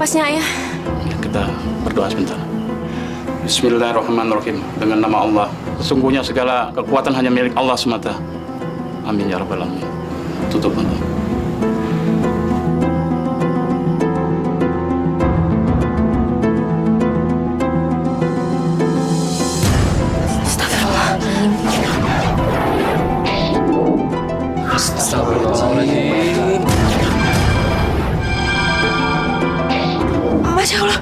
napasnya, Ayah. Kita berdoa sebentar. Bismillahirrahmanirrahim. Dengan nama Allah. Sesungguhnya segala kekuatan hanya milik Allah semata. Amin ya rabbal alamin. Tutup mata. Astagfirullahaladzim. Masya Allah.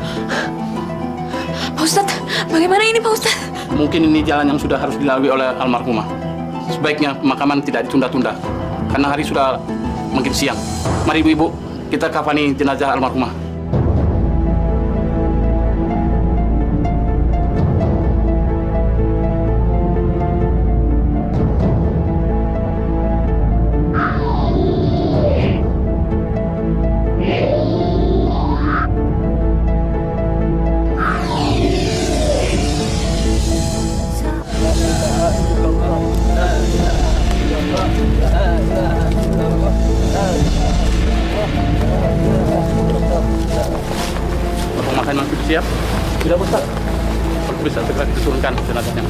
Pak Ustadz, bagaimana ini Pak Ustadz? Mungkin ini jalan yang sudah harus dilalui oleh almarhumah. Sebaiknya pemakaman tidak ditunda-tunda. Karena hari sudah makin siang. Mari ibu-ibu, kita kafani jenazah almarhumah. Makanan sudah siap? Sudah, Ustaz. Bisa segera diturunkan jenazahnya.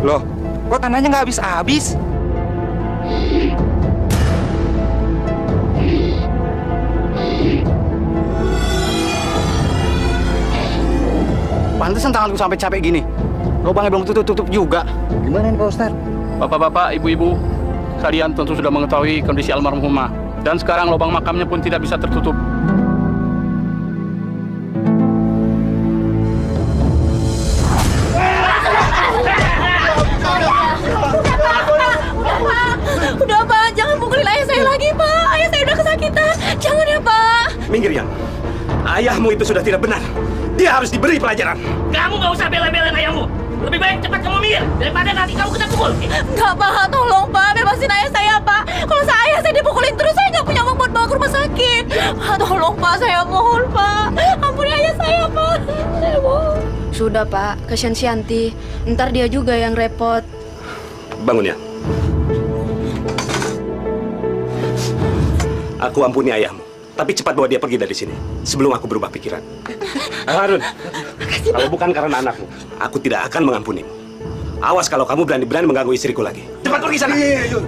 Loh, kok tanahnya nggak habis-habis? Pantesan tanganku sampai capek gini. Lubangnya belum tutup-tutup juga. Gimana nih Pak Ustaz? Bapak-bapak, ibu-ibu, kalian tentu sudah mengetahui kondisi almarhumah. Dan sekarang lubang makamnya pun tidak bisa tertutup. Udah Pak, jangan pukulin ayah saya lagi Pak. Ayah saya udah kesakitan. Jangan ya Pak. Minggir, Yang. Ayahmu itu sudah tidak benar. Dia harus diberi pelajaran. Kamu nggak usah bela-belain ayahmu. Lebih baik cepat kamu minggir daripada nanti kamu kena pukul. Enggak Pak, tolong Pak, bebasin ayah saya Pak. Kalau ayah saya dipukulin terus, saya nggak punya uang buat bawa ke rumah sakit. Tolong Pak, saya mohon Pak. Ampuni ayah saya Pak. Saya mohon. Sudah Pak, kasihan Syanti. Ntar dia juga yang repot. Bangun, ya. Aku ampuni ayahmu. Tapi cepat bawa dia pergi dari sini sebelum aku berubah pikiran. Harun, kalau bukan karena anakmu, aku tidak akan mengampunimu. Awas kalau kamu berani-berani mengganggu istriku lagi. Cepat pergi sana. Ayo.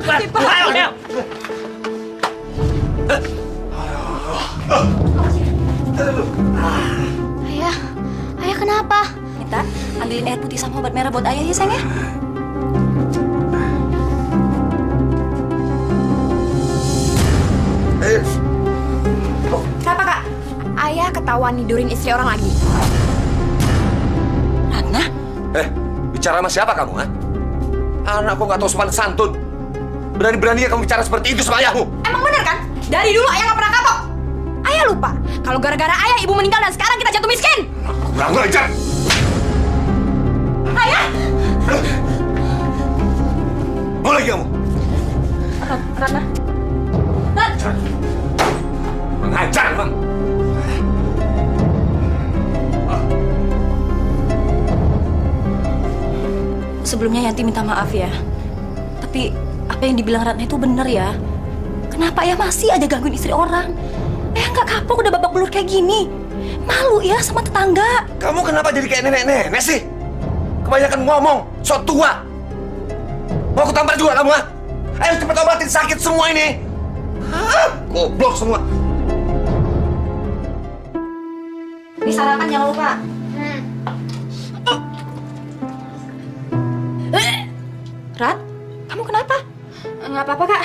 Ayah kenapa? Minta ambilin air putih sama obat merah buat ayah ya sayang ya. Kenapa Kak? Ayah ketahuan nidurin istri orang lagi. Ratna? Bicara sama siapa kamu, ha? Anakku nggak tahu sopan santun. Berani-beraninya kamu bicara seperti itu sama ayahmu. Emang bener kan? Dari dulu ayah nggak pernah kapok. Ayah lupa kalau gara-gara ayah ibu meninggal dan sekarang kita jatuh miskin. Kurang ajar. Ayah! Mau lagi kamu? Ratna. Mengajar, Bang. Sebelumnya Yanti minta maaf ya. Tapi apa yang dibilang Ratna itu benar ya. Kenapa ayah masih aja gangguin istri orang? Ayah nggak kapok udah babak belur kayak gini. Malu ya sama tetangga. Kamu kenapa jadi kayak nenek-nenek sih? Kebanyakan ngomong, sok tua. Mau aku tampar juga kamu, ha? Ayo cepat obatin sakit semua ini. Hah? Goblok semua. Disarapan jangan lupa. Rat, kamu kenapa? Nggak apa-apa, Kak.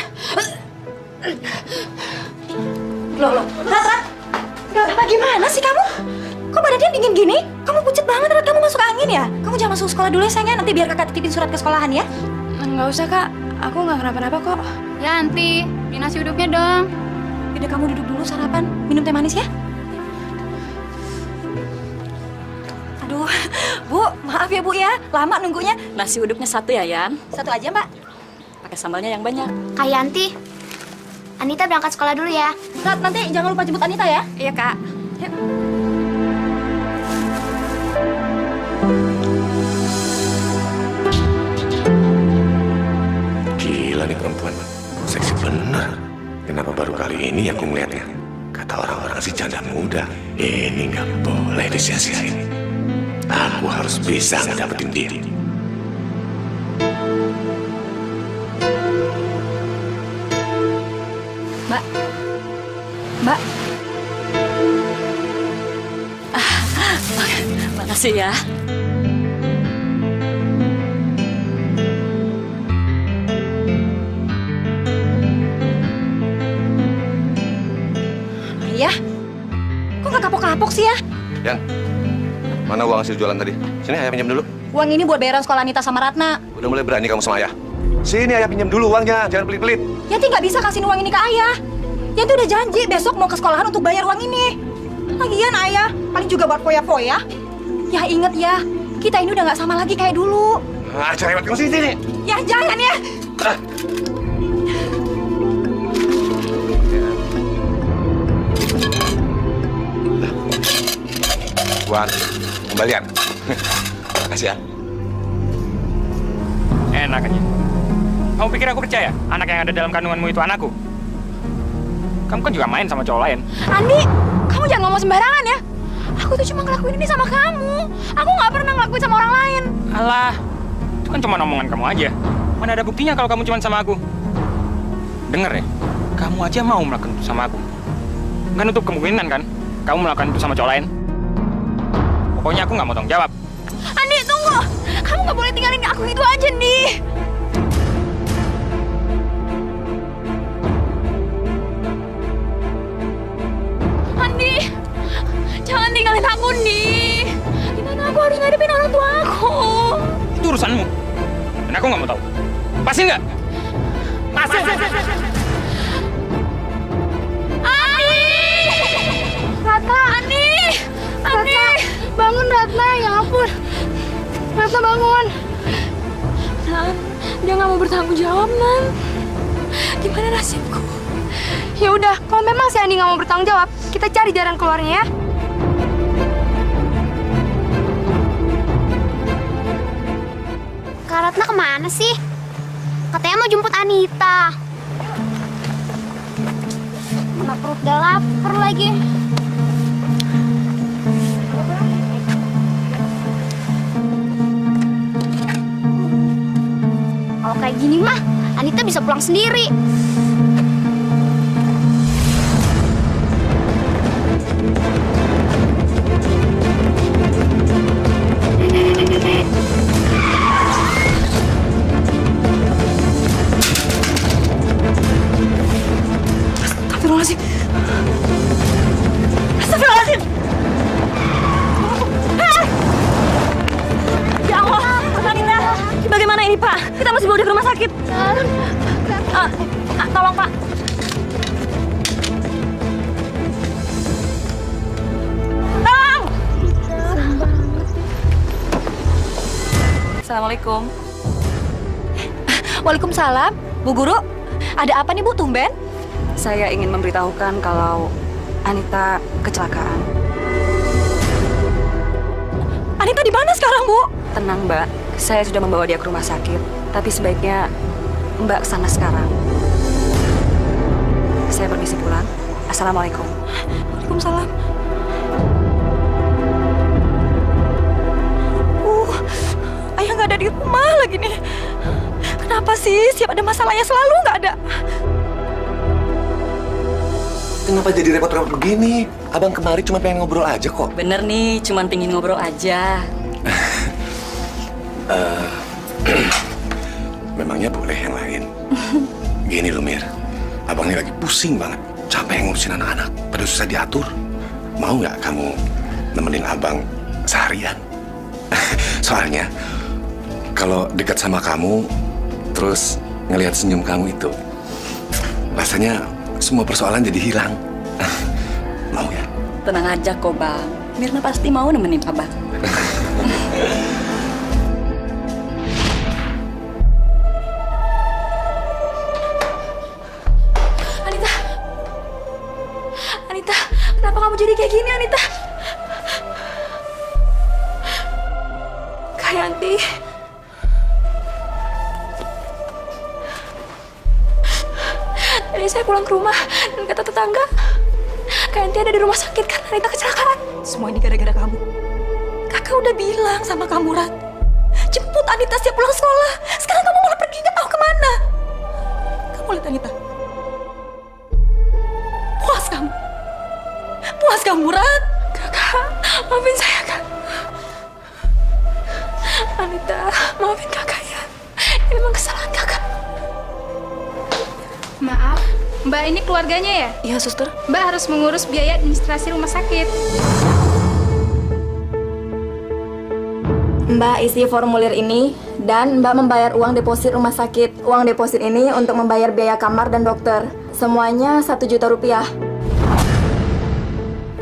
Loh, Rat. Gimana sih kamu? Kok badannya dingin gini? Kamu pucet banget, Rat. Kamu masuk angin ya? Kamu jangan masuk sekolah dulu ya, sayang. Nanti biar kakak titipin surat ke sekolahan ya. Nggak usah, Kak. Aku nggak kenapa-napa kok. Yanti, beli nasi uduknya dong. Udah kamu duduk dulu sarapan, minum teh manis ya. Aduh, Bu, maaf ya Bu ya, lama nunggunya. Nasi uduknya satu ya, Yan? Satu aja Mbak. Pakai sambalnya yang banyak. Kak Yanti, Anita berangkat sekolah dulu ya. Rat, nanti jangan lupa jemput Anita ya. Iya, Kak. Yuk. Gila nih perempuan, seksi bener. Kenapa baru kali ini aku ngeliatnya? Kata orang-orang sih janda muda, ini nggak boleh disia-siain. Aku harus bisa ngedapetin dia. Mbak. Makasih ya. Ayah, kok nggak kapok-kapok sih ya? Yan, mana uang hasil jualan tadi? Sini ayah pinjam dulu. Uang ini buat bayaran sekolah Anita sama Ratna. Udah mulai berani kamu sama ayah. Sini ayah pinjam dulu uangnya, jangan pelit-pelit. Yanti nggak bisa kasih uang ini ke ayah. Yanti udah janji besok mau ke sekolahan untuk bayar uang ini. Lagian ayah, paling juga buat foya-foya. Ya inget ya, kita ini udah nggak sama lagi kayak dulu. Ah, cerewet kamu sini. Ya jangan ya. Ah. Wan, kembalian. Makasih ya. Enak aja. Kamu pikir aku percaya anak yang ada dalam kandunganmu itu anakku? Kamu kan juga main sama cowok lain. Andi, kamu jangan ngomong sembarangan ya. Aku tuh cuma ngelakuin ini sama kamu. Aku nggak pernah ngelakuin sama orang lain. Alah, itu kan cuma omongan kamu aja. Mana ada buktinya kalau kamu cuma sama aku? Dengar ya, kamu aja mau melakukan itu sama aku. Nggak nutup kemungkinan kan, kamu melakukan itu sama cowok lain. Pokoknya aku nggak mau tanggung jawab. Andi, tunggu. Kamu nggak boleh tinggalin aku gitu aja, Andi. Andi, jangan tinggalin aku, Andi. Gimana aku harus ngadepin orang tua aku? Itu urusanmu. Dan aku nggak mau tahu. Pasti nggak? Pasti. Andi! Ratna! Andi! Andi! Bangun, Ratna. Ya ampun. Ratna, bangun. Nan, dia nggak mau bertanggung jawab, Nan. Gimana nasibku? Ya udah, kalau memang si Andi nggak mau bertanggung jawab, kita cari jalan keluarnya ya. Kak Ratna kemana sih? Katanya mau jemput Anita. Mana perut udah lapar lagi. Kalau kayak gini mah, Anita bisa pulang sendiri. Astagfirullahaladzim. Astagfirullahaladzim. Ya Allah, Anita. Bagaimana ini, Pak? Kita masih bawa dia ke rumah sakit. Tolong, Pak. Tolong! Assalamualaikum. Waalaikumsalam. Bu Guru, ada apa nih Bu, tumben? Saya ingin memberitahukan kalau Anita kecelakaan. Anita di mana sekarang, Bu? Tenang, Mbak. Saya sudah membawa dia ke rumah sakit. Tapi sebaiknya Mbak kesana sekarang. Saya permisi pulang. Assalamualaikum. Waalaikumsalam. Ayah nggak ada di rumah lagi nih. Kenapa sih? Siap ada masalahnya selalu nggak ada. Kenapa jadi repot-repot begini? Abang kemari cuma pengen ngobrol aja kok. Bener nih, cuman pingin ngobrol aja. Memangnya boleh yang lain? Gini loh, Mir. abang ini lagi pusing banget. Capek ngurusin anak-anak, pada susah diatur. Mau nggak kamu nemenin abang seharian? Soalnya, kalau dekat sama kamu, terus ngelihat senyum kamu itu, rasanya semua persoalan jadi hilang. Mau ya? Tenang aja kok, Bang. Mirna pasti mau nemenin Abang. Anita, kenapa kamu jadi kayak gini, Anita? Kak Yanti. Tadi saya pulang ke rumah dan kata tetangga, Kak Yanti ada di rumah sakit karena Anita kecelakaan. Semua ini gara-gara kamu. Kakak udah bilang sama kamu, Rat. Jemput Anita setiap pulang sekolah. Sekarang kamu malah pergi nggak tahu kemana. Kamu lihat Anita. Puas kamu. Puas kamu, Rat. Kakak, maafin saya, Kak. Anita, maafin kakak ya. Ini memang kesalahan kakak. Maaf, Mbak ini keluarganya ya? Iya, suster. Mbak harus mengurus biaya administrasi rumah sakit. Mbak isi formulir ini dan Mbak membayar uang deposit rumah sakit. Uang deposit ini untuk membayar biaya kamar dan dokter. Semuanya 1 juta rupiah.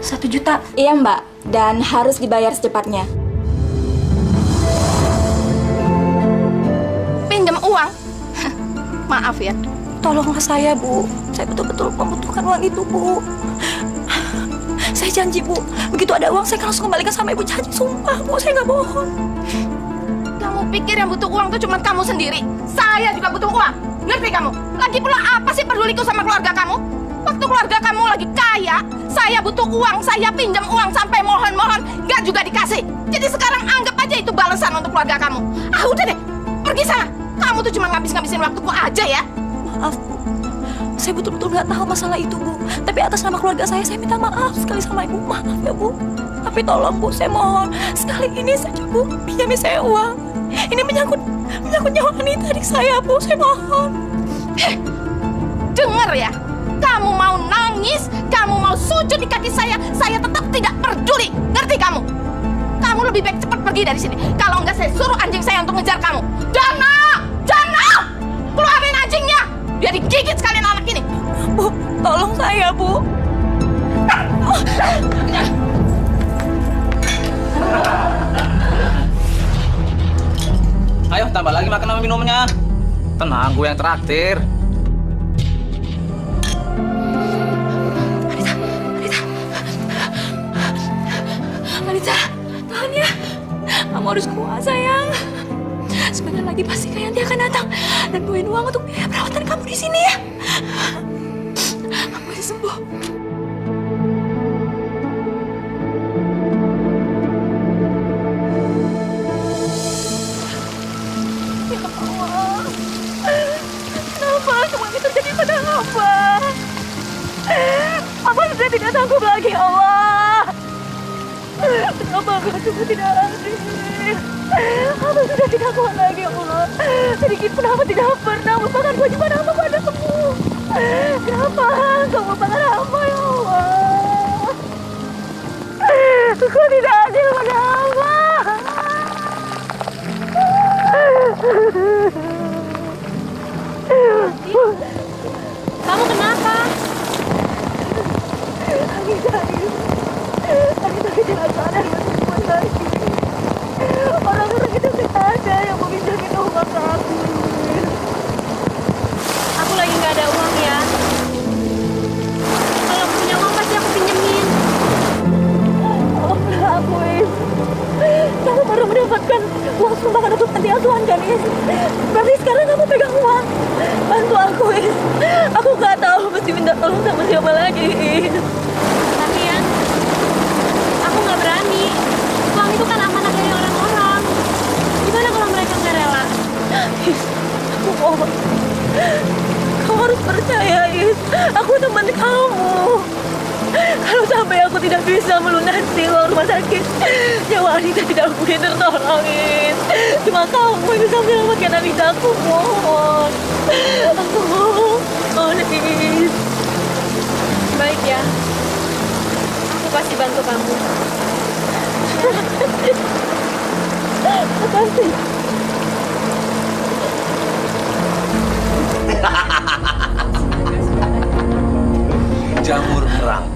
1 juta? Iya Mbak, dan harus dibayar secepatnya. Pinjam uang? Maaf ya. Tolonglah saya, Bu. Saya betul-betul membutuhkan uang itu, Bu. Saya janji, Bu. Begitu ada uang, saya akan langsung kembalikan sama Ibu. Janji, sumpah, Bu. Saya nggak bohong. Kamu pikir yang butuh uang itu cuma kamu sendiri? Saya juga butuh uang. Ngerti kamu? Lagi pula apa sih peduliku sama keluarga kamu? Waktu keluarga kamu lagi kaya, saya butuh uang, saya pinjam uang sampai mohon-mohon, nggak juga dikasih. Jadi sekarang anggap aja itu balasan untuk keluarga kamu. Ah, udah deh. Pergi sana. Kamu tuh cuma ngabis-ngabisin waktuku aja ya. Maaf, Bu. Saya betul-betul nggak tahu masalah itu, Bu. Tapi atas nama keluarga saya minta maaf sekali sama Ibu. Maaf ya, Bu. Tapi tolong, Bu, saya mohon. Sekali ini saja, Bu. Pinjami saya uang. Ini menyangkut nyawa Anita, adik saya, Bu. Saya mohon. Dengar ya. Kamu mau nangis, kamu mau sujud di kaki saya tetap tidak peduli. Ngerti kamu? Kamu lebih baik cepat pergi dari sini. Kalau enggak, saya suruh anjing saya untuk ngejar kamu. Dana! Dana! Keluarin anjingnya! Biar digigit sekalian anak ini. Bu, tolong saya, Bu. Ayo, tambah lagi makan sama minumnya. Tenang, gue yang traktir. Anita, tahan ya. Kamu harus kuat, sayang. Sebentar lagi pasti Kak Yanti akan datang dan bawain uang untuk biaya perawatan kamu di sini ya. Kamu pasti sembuh. Ya Allah, kenapa semua ini terjadi pada Abah? Abah sudah tidak sanggup lagi, Allah. Kenapa Abah sudah tidak hadir? Abah sudah tidak kuat lagi, Allah. Sedikit pun Abah tidak pernah melupakan kewajiban Abah padamu. Kenapa Kau melupakan Abah, ya Allah? Kau tidak adil pada Abah. Kamu kenapa? Anita tidak sadar semua lagi. Orang-orang itu tidak ada yang mau pinjamin uang ke aku. Aku lagi nggak ada uang ya. Kalau punya uang pasti aku pinjemin. Tolonglah aku bisa melunasi uang rumah sakit. Nyawa Anita tidak mungkin tertolongin. Cuma kamu yang bisa menyelamatkan Anita, aku mohon. Aku mohon, please. Baik ya. Aku pasti bantu kamu. Makasih. Jamur merang.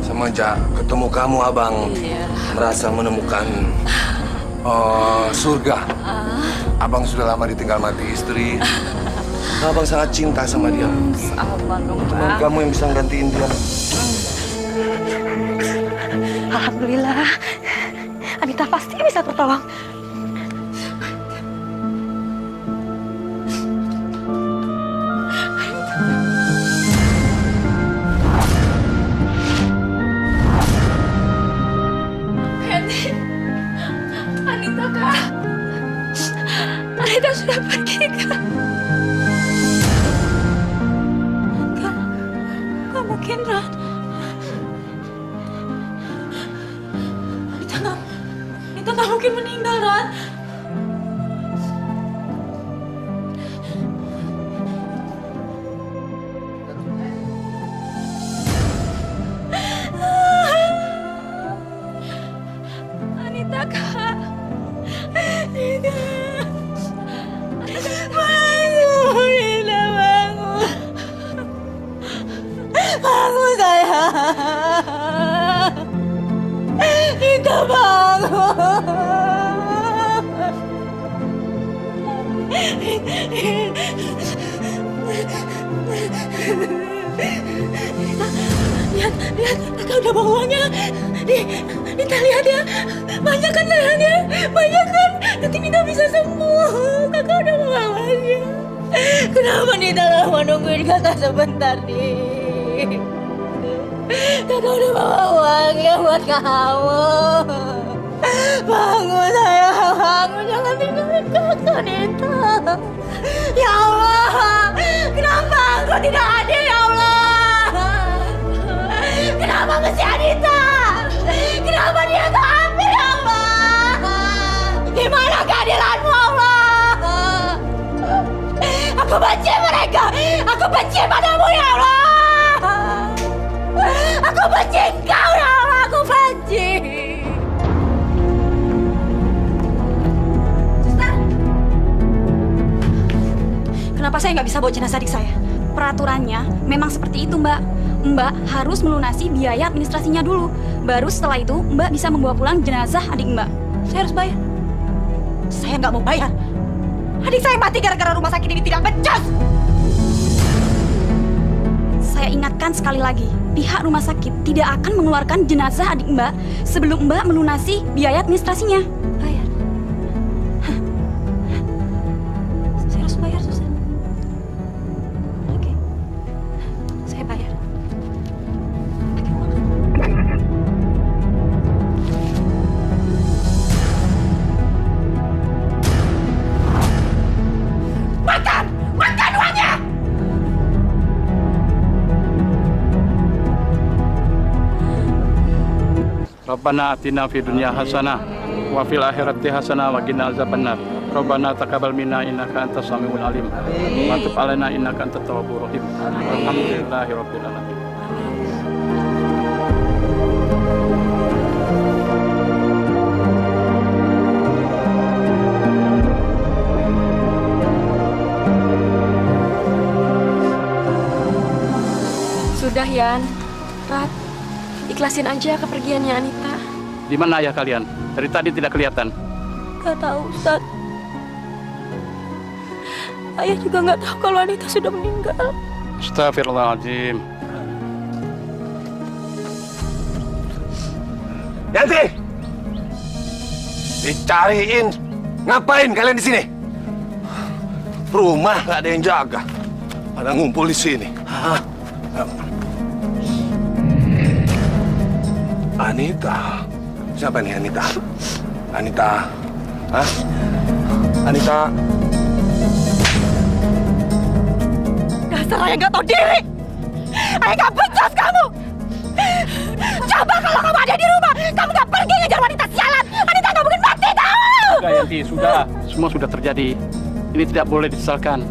Semenjak ketemu kamu, Abang merasa menemukan surga. Abang sudah lama ditinggal mati istri. Abang sangat cinta sama dia. Cuma kamu yang bisa gantiin dia. Alhamdulillah. Anita pasti bisa tertolong. Anita, Kak. Anita sudah pergi, Kak. Gak mungkin, Rat. Anita gak mungkin meninggal, Rat. Anita, Kak. Anita. Bangun, Anita, bangun. Bangun, sayang. Anita, bangun. Lihat, kakak udah bawa uangnya. Nita, lihat ya. Banyak kan sayangnya? Banyak kan? Nanti Nita bisa sembuh. Kakak udah bawa uangnya. Kenapa Nita gak mau nungguin kakak sebentar nih? Kakak udah bawa uangnya buat kamu. Bangun sayang, bangun. Jangan tinggalin kakak, Nita. Ya Allah, kenapa engkau tidak adil, ya Allah? Kenapa mesti Anita? Kenapa dia tak ambil, ya Allah? Di mana keadilanmu, Allah? Aku benci mereka. Aku benci padamu, ya Allah. Aku benci engkau, ya Allah. Aku benci. Kenapa saya nggak bisa bawa jenazah adik saya? Peraturannya memang seperti itu, Mbak. Mbak harus melunasi biaya administrasinya dulu. Baru setelah itu Mbak bisa membawa pulang jenazah adik Mbak. Saya harus bayar. Saya nggak mau bayar. Adik saya mati gara-gara rumah sakit ini tidak becus. Saya ingatkan sekali lagi, pihak rumah sakit tidak akan mengeluarkan jenazah adik Mbak sebelum Mbak melunasi biaya administrasinya. Bayar. Saya harus bayar, Susan. Oke. Saya bayar. Makan! Makan uangnya! Rabbana atina fid dunya hasanah wa fil akhirati hasanah wa qina azabannar. Rabbana taqabbal minna innaka antas samiul alim. Wa tub alaina innaka antat tawwabur rahim. Alhamdulillahi rabbil alamin. Sudah, Yan. Rat, ikhlasin aja kepergiannya Anita. Di mana ayah kalian? Dari tadi tidak kelihatan. Gak tahu, Ustaz. Ayah juga nggak tahu kalau Anita sudah meninggal. Astagfirullahaladzim. Yanti! Dicariin. Ngapain kalian di sini? Rumah nggak ada yang jaga. Pada ngumpul di sini. Hah? Anita. Siapa nih Anita? Anita. Hah? Anita. Dasar ayah nggak tahu diri. Ayah nggak becus kamu. kalau kamu ada di rumah, kamu gak pergi ngejar wanita sialan. Anita gak mungkin mati, tahu? Sudah Yanti, sudah. Semua sudah terjadi. Ini tidak boleh disesalkan.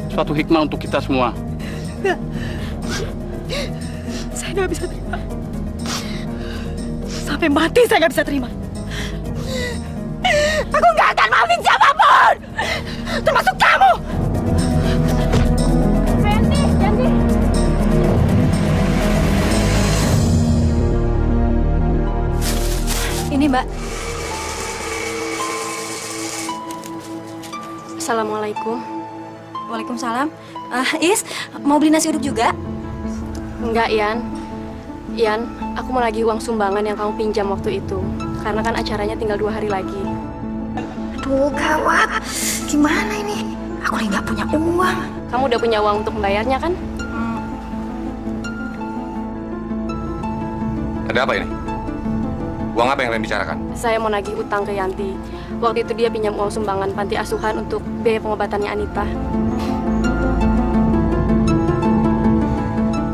Suatu hikmah untuk kita semua. Saya gak bisa terima. Sampai mati saya gak bisa terima. Aku gak akan maafin siapapun, termasuk kamu. Yanti. Ini, Mbak. Assalamualaikum. Waalaikumsalam. Is, mau beli nasi uduk juga? Enggak, Ian. Ian, aku mau lagi uang sumbangan yang kamu pinjam waktu itu. Karena kan acaranya tinggal 2 hari lagi. Aduh, gawat. Gimana ini? Aku lagi nggak punya uang. Kamu udah punya uang untuk membayarnya, kan? Ada apa ini? Uang apa yang kalian bicarakan? Saya mau nagih utang ke Yanti. Waktu itu dia pinjam uang sumbangan panti asuhan untuk biaya pengobatannya Anita.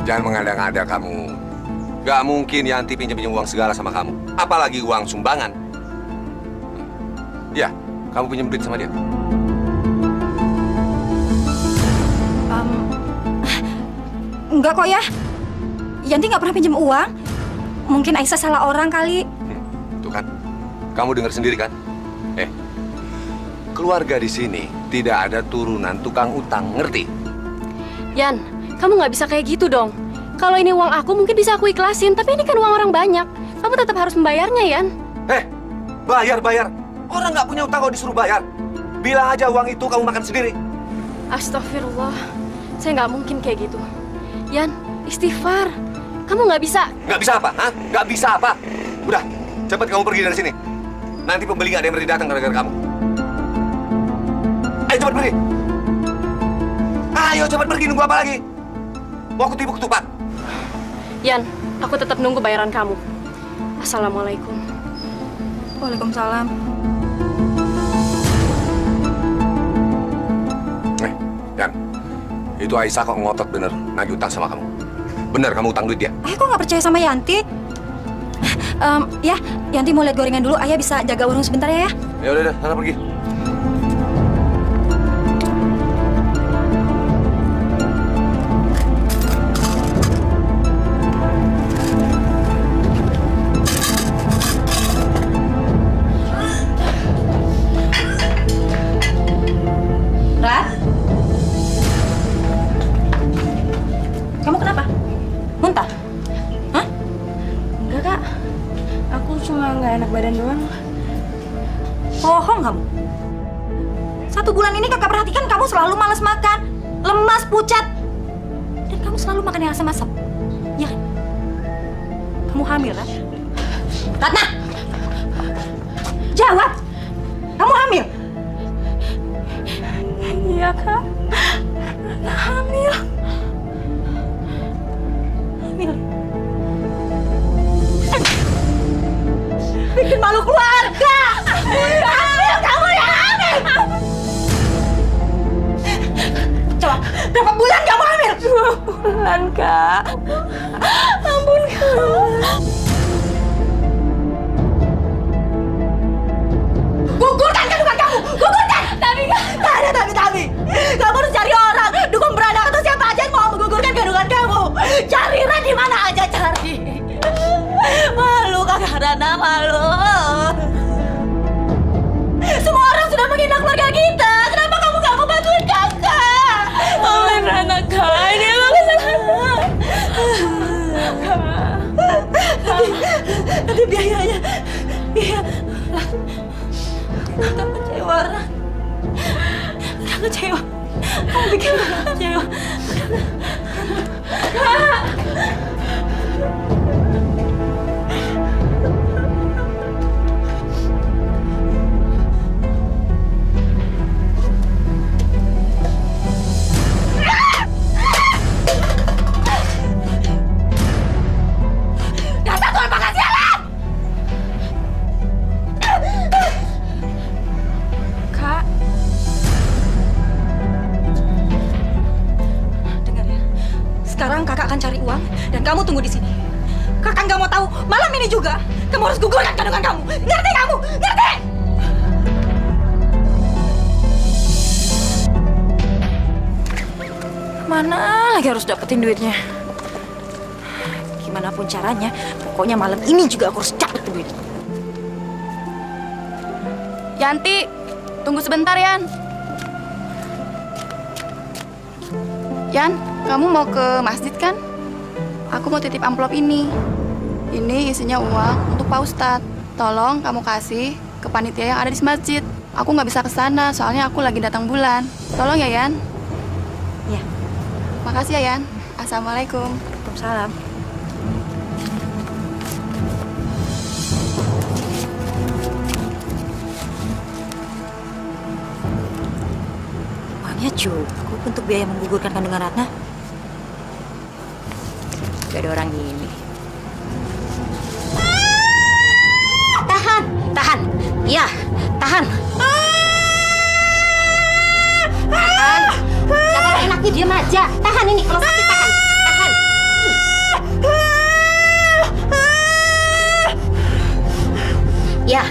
Jangan mengada-ngada kamu. Gak mungkin Yanti pinjam uang segala sama kamu. Apalagi uang sumbangan. Ya, kamu pinjam duit sama dia. Enggak kok ya. Yanti nggak pernah pinjam uang. Mungkin Aisyah salah orang kali. Tuh kan, kamu dengar sendiri kan? Keluarga di sini tidak ada turunan tukang utang, ngerti? Yan, kamu nggak bisa kayak gitu dong. Kalau ini uang aku mungkin bisa aku ikhlasin, tapi ini kan uang orang banyak. Kamu tetap harus membayarnya, Yan. Bayar. Orang nggak punya utang kok disuruh bayar. Bilang aja uang itu kamu makan sendiri. Astagfirullah, saya nggak mungkin kayak gitu. Yan, istighfar. Kamu nggak bisa. Nggak bisa apa? Hah? Nggak bisa apa? Udah, cepat kamu pergi dari sini. Nanti pembeli nggak ada yang berani datang gara-gara kamu. Ayo cepat pergi. Ayo cepat pergi, nunggu apa lagi? Mau aku tipu ketupat? Yan, aku tetap nunggu bayaran kamu. Assalamualaikum. Waalaikumsalam. Yan, itu Aisyah kok ngotot bener nagih utang sama kamu. Bener kamu utang duit dia? Ayah kok nggak percaya sama Yanti? Ya, Yanti mau lihat gorengan dulu. Ayah bisa jaga warung sebentar ya? Ya udah, sana pergi. Rat? Kamu kenapa? Muntah? Hah? Enggak, Kak. Aku cuma nggak enak badan doang. Bohong kamu. 1 bulan ini kakak perhatikan kamu selalu malas makan, lemas, pucat. Dan kamu selalu makan yang asam-asam. Ya kan? Kamu hamil, Rat? Ratna! Jawab! Kamu hamil? Iya, Kak. Ratna hamil. Hamil? Bikin malu keluarga! Hamil! Kamu yang hamil! Coba, berapa bulan kamu hamil? 2 bulan, Kak. Ampun, Kak. Gugurkan kandungan kamu! Gugurkan! Tapi, tak ada tapi. Kamu harus cari orang, dukun beranak atau siapa aja yang mau menggugurkan kandungan kamu. Cari Ran di mana aja cari. Malu kakak Rana, malu. Semua orang sudah menghina keluarga kita. Kenapa kamu gak mau bantuin kakak? Maafin Rana, Kak. Ini emang kesalahan. Nanti biayanya. Kakak kecewa, Ran. Kakak kecewa. Kamu bikin kakak kecewa. Kak! Dasar tuan pengasialan! Kak. Dengar ya. Sekarang kakak akan cari uang dan kamu tunggu di sini. Kakak nggak mau tahu. Malam ini juga kamu harus gugurkan kandungan kamu. Ngerti kamu? Ngerti? Mana lagi harus dapetin duitnya? Gimana pun caranya, pokoknya malam ini juga aku harus dapet duit. Yanti, tunggu sebentar, Yan. Yan, kamu mau ke masjid kan? Aku mau titip amplop ini. Ini isinya uang untuk Pak Ustadz. Tolong kamu kasih ke panitia yang ada di masjid. Aku nggak bisa ke sana, soalnya aku lagi datang bulan. Tolong ya, Yan. Ya. Makasih ya, Yan. Assalamualaikum. Waalaikumsalam. Uangnya cukup untuk biaya menggugurkan kandungan Ratna. Gak ada orang ini. Tahan, tahan. Iya, tahan. Tahan. Jangan enaknya diam aja. Tahan ini, kalau sakit tahan. Tahan. Ya.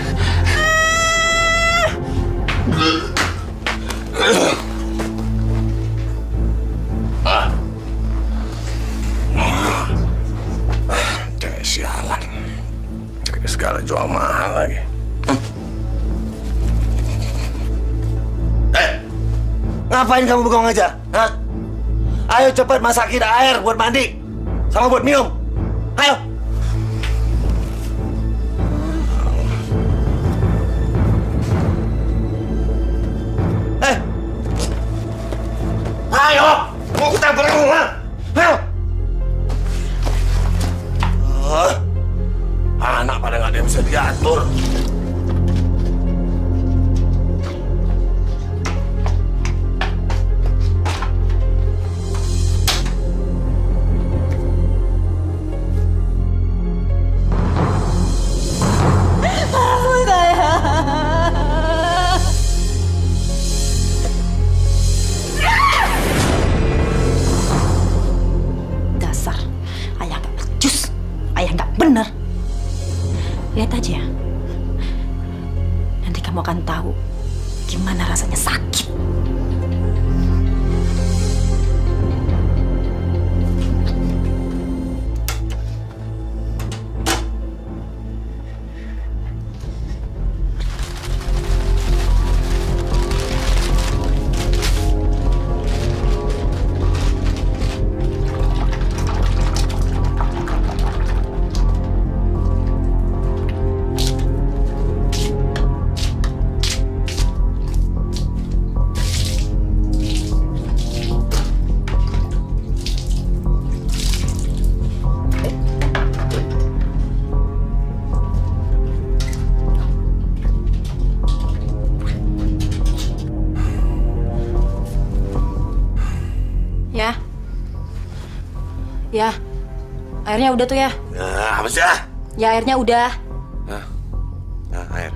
Cewek sialan. Cewek segala jual mahal lagi. Ngapain kamu bengong aja? Hah? Ayo cepat masakin air buat mandi. Sama buat minum. Ayo. Ayo. Mau kita berenang. Ayo. Anak pada nggak ada yang bisa diatur. Dasar ayah nggak becus, ayah nggak bener. Lihat aja, nanti kamu akan tahu gimana rasanya sakit. Ya, airnya udah tuh ya. Apa sih? Ya airnya udah. Air.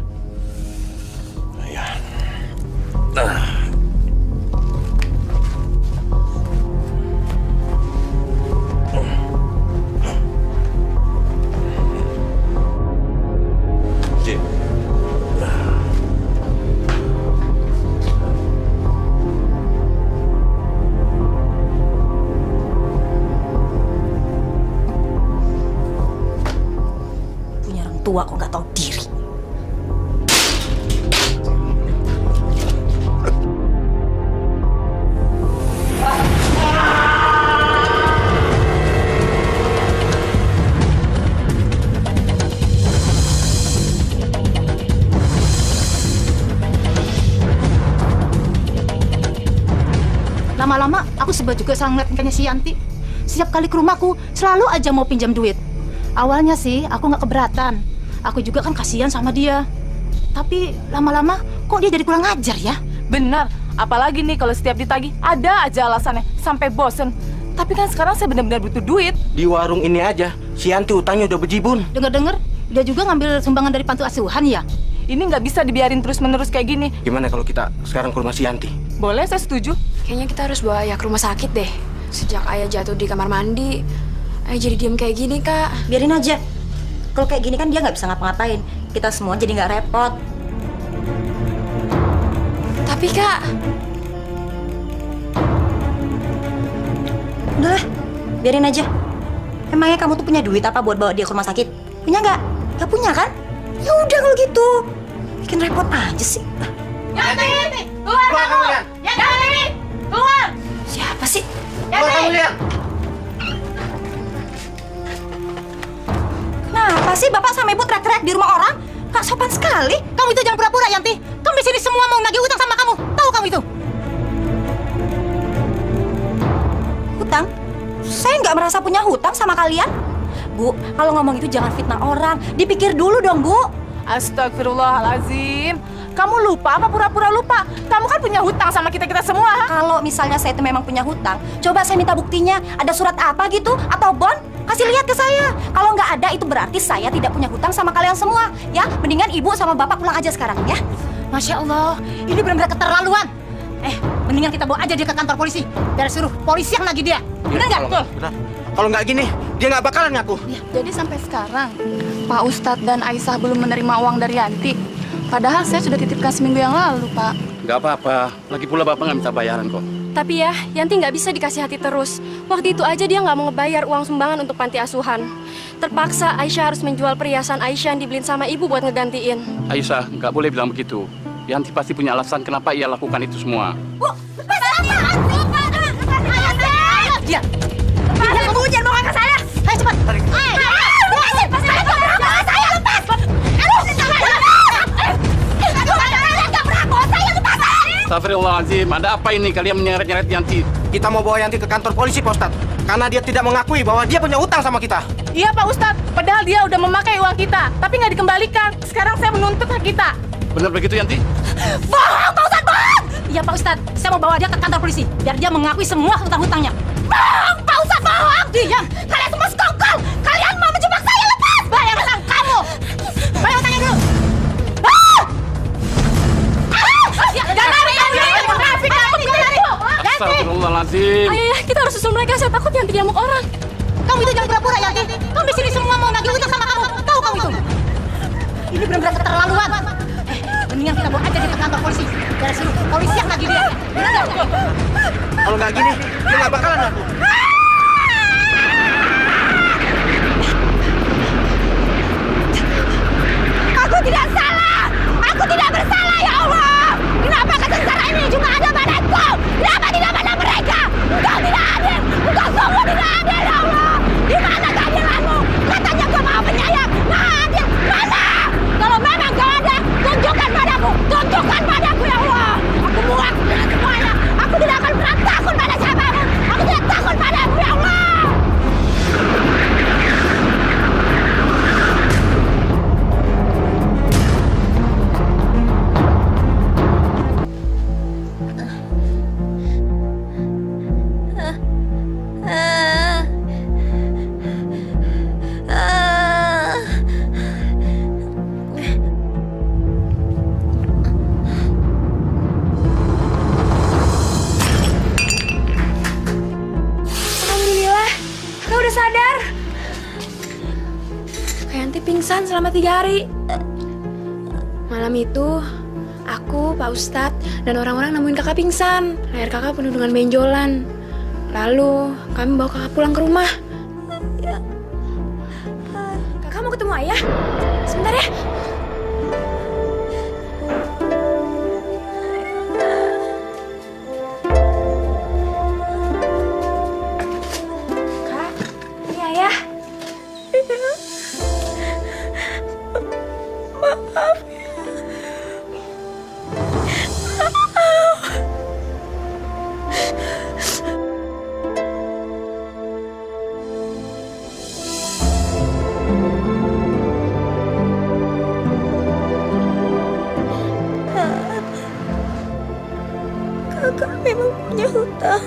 Ya. Tua kok nggak tahu diri. Lama-lama aku sebel juga sama ngeliat si Yanti. Setiap kali ke rumahku selalu aja mau pinjam duit. Awalnya sih aku nggak keberatan. Aku juga kan kasihan sama dia. Tapi lama-lama kok dia jadi kurang ajar ya? Benar. Apalagi nih kalau setiap ditagih ada aja alasannya sampai bosen. Tapi kan sekarang saya benar-benar butuh duit. Di warung ini aja, si Yanti utangnya udah bejibun. Dengar-dengar dia juga ngambil sumbangan dari panti asuhan ya? Ini nggak bisa dibiarin terus-menerus kayak gini. Gimana kalau kita sekarang ke rumah si Yanti? Boleh, saya setuju. Kayaknya kita harus bawa ayah ke rumah sakit deh. Sejak ayah jatuh di kamar mandi, Ayah jadi diem kayak gini, Kak. Biarin aja. Kalau kayak gini kan dia nggak bisa ngapa-ngapain. Kita semua jadi nggak repot. Tapi, Kak... Udahlah, biarin aja. Emangnya kamu tuh punya duit apa buat bawa dia ke rumah sakit? Punya nggak? Nggak punya kan? Ya udah kalau gitu. Bikin repot aja sih. Yanti! Keluar kamu! Yanti! Keluar! Siapa sih? Yanti! Kenapa sih Bapak sama Ibu teriak-teriak di rumah orang? Gak sopan sekali. Kamu itu jangan pura-pura, Yanti. Kamu di sini semua mau nagih utang sama kamu. Tahu kamu itu? Hutang? Saya nggak merasa punya hutang sama kalian. Bu, kalau ngomong itu jangan fitnah orang. Dipikir dulu dong, Bu. Astagfirullahaladzim. Kamu lupa apa pura-pura lupa? Kamu kan punya hutang sama kita-kita semua. Kalau misalnya saya itu memang punya hutang, coba saya minta buktinya. Ada surat apa gitu? Atau bond? Kasih lihat ke saya. Kalau nggak ada, itu berarti saya tidak punya hutang sama kalian semua. Ya, mendingan Ibu sama Bapak pulang aja sekarang, ya. Masya Allah, ini benar-benar keterlaluan. Mendingan kita bawa aja dia ke kantor polisi. Biar suruh polisi yang nagih dia. Benar nggak? Kalau nggak gini, dia nggak bakalan ngaku. Jadi sampai sekarang, Pak Ustadz dan Aisyah belum menerima uang dari Yanti. Padahal saya sudah titipkan seminggu yang lalu, Pak. Nggak apa-apa. Lagi pula Bapak nggak minta bayaran kok. Tapi ya, Yanti nggak bisa dikasih hati terus. Waktu itu aja dia nggak mau ngebayar uang sumbangan untuk panti asuhan. Terpaksa Aisyah harus menjual perhiasan Aisyah yang dibeliin sama ibu buat ngegantiin. Aisyah, nggak boleh bilang begitu. Yanti pasti punya alasan kenapa ia lakukan itu semua. Dia! Kamu jangan bawa ke saya! Ayo cepat! Astagfirullahaladzim, ada apa ini kalian menyeret-nyeret Yanti? Kita mau bawa Yanti ke kantor polisi, Pak Ustadz. Karena dia tidak mengakui bahwa dia punya utang sama kita. Iya, Pak Ustadz. Padahal dia udah memakai uang kita, tapi nggak dikembalikan. Sekarang saya menuntut hak kita. Benar begitu, Yanti? Bohong, Pak Ustadz, bohong! Iya, Pak Ustadz. Saya mau bawa dia ke kantor polisi, biar dia mengakui semua hutang-hutangnya. Bohong, Pak Ustadz, bohong! Diam! Kalian semua sekongkol! Kalian mau menjebak saya, lepas! Bayar utang kamu! Bayar utangnya dulu! Astagfirullahaladzim. Ayah, kita harus susul mereka. Saya takut Yanti diamuk orang. Kamu itu jangan pura-pura, Yanti. Kamu di sini semua mau nagih utang sama kamu. Tahu kamu itu? Ini benar-benar keterlaluan. Mendingan kita bawa aja dia ke kantor polisi. Biar suruh polisi yang nagih dia. Benar nggak? Kalau nggak gini, dia nggak bakalan ngaku. Aku tidak salah! Aku tidak bersalah, ya Allah! Kenapa kesengsaraan ini cuma ada padaku? Kenapa tidak pada mereka? Engkau tidak adil! Engkau sungguh tidak adil, ya Allah! Di mana keadilanmu? Katanya kau mau penyayang! Maha adil! Mana? Kalau memang kau ada, tunjukkan padaku! Tunjukkan padaku, ya Allah! Aku muak dengan semuanya! Aku tidak akan pernah takut pada siapapun! Aku tidak takut padamu, ya Allah! Alhamdulillah, kau udah sadar. Kak Yanti pingsan selama 3 hari. Malam itu, aku, Pak Ustadz, dan orang-orang nemuin kakak pingsan. Leher kakak penuh dengan benjolan. Lalu, kami bawa kakak pulang ke rumah. Kakak mau ketemu ayah? Sebentar ya. Kak, ini ayah. Maaf ya. Kakak memang punya hutang.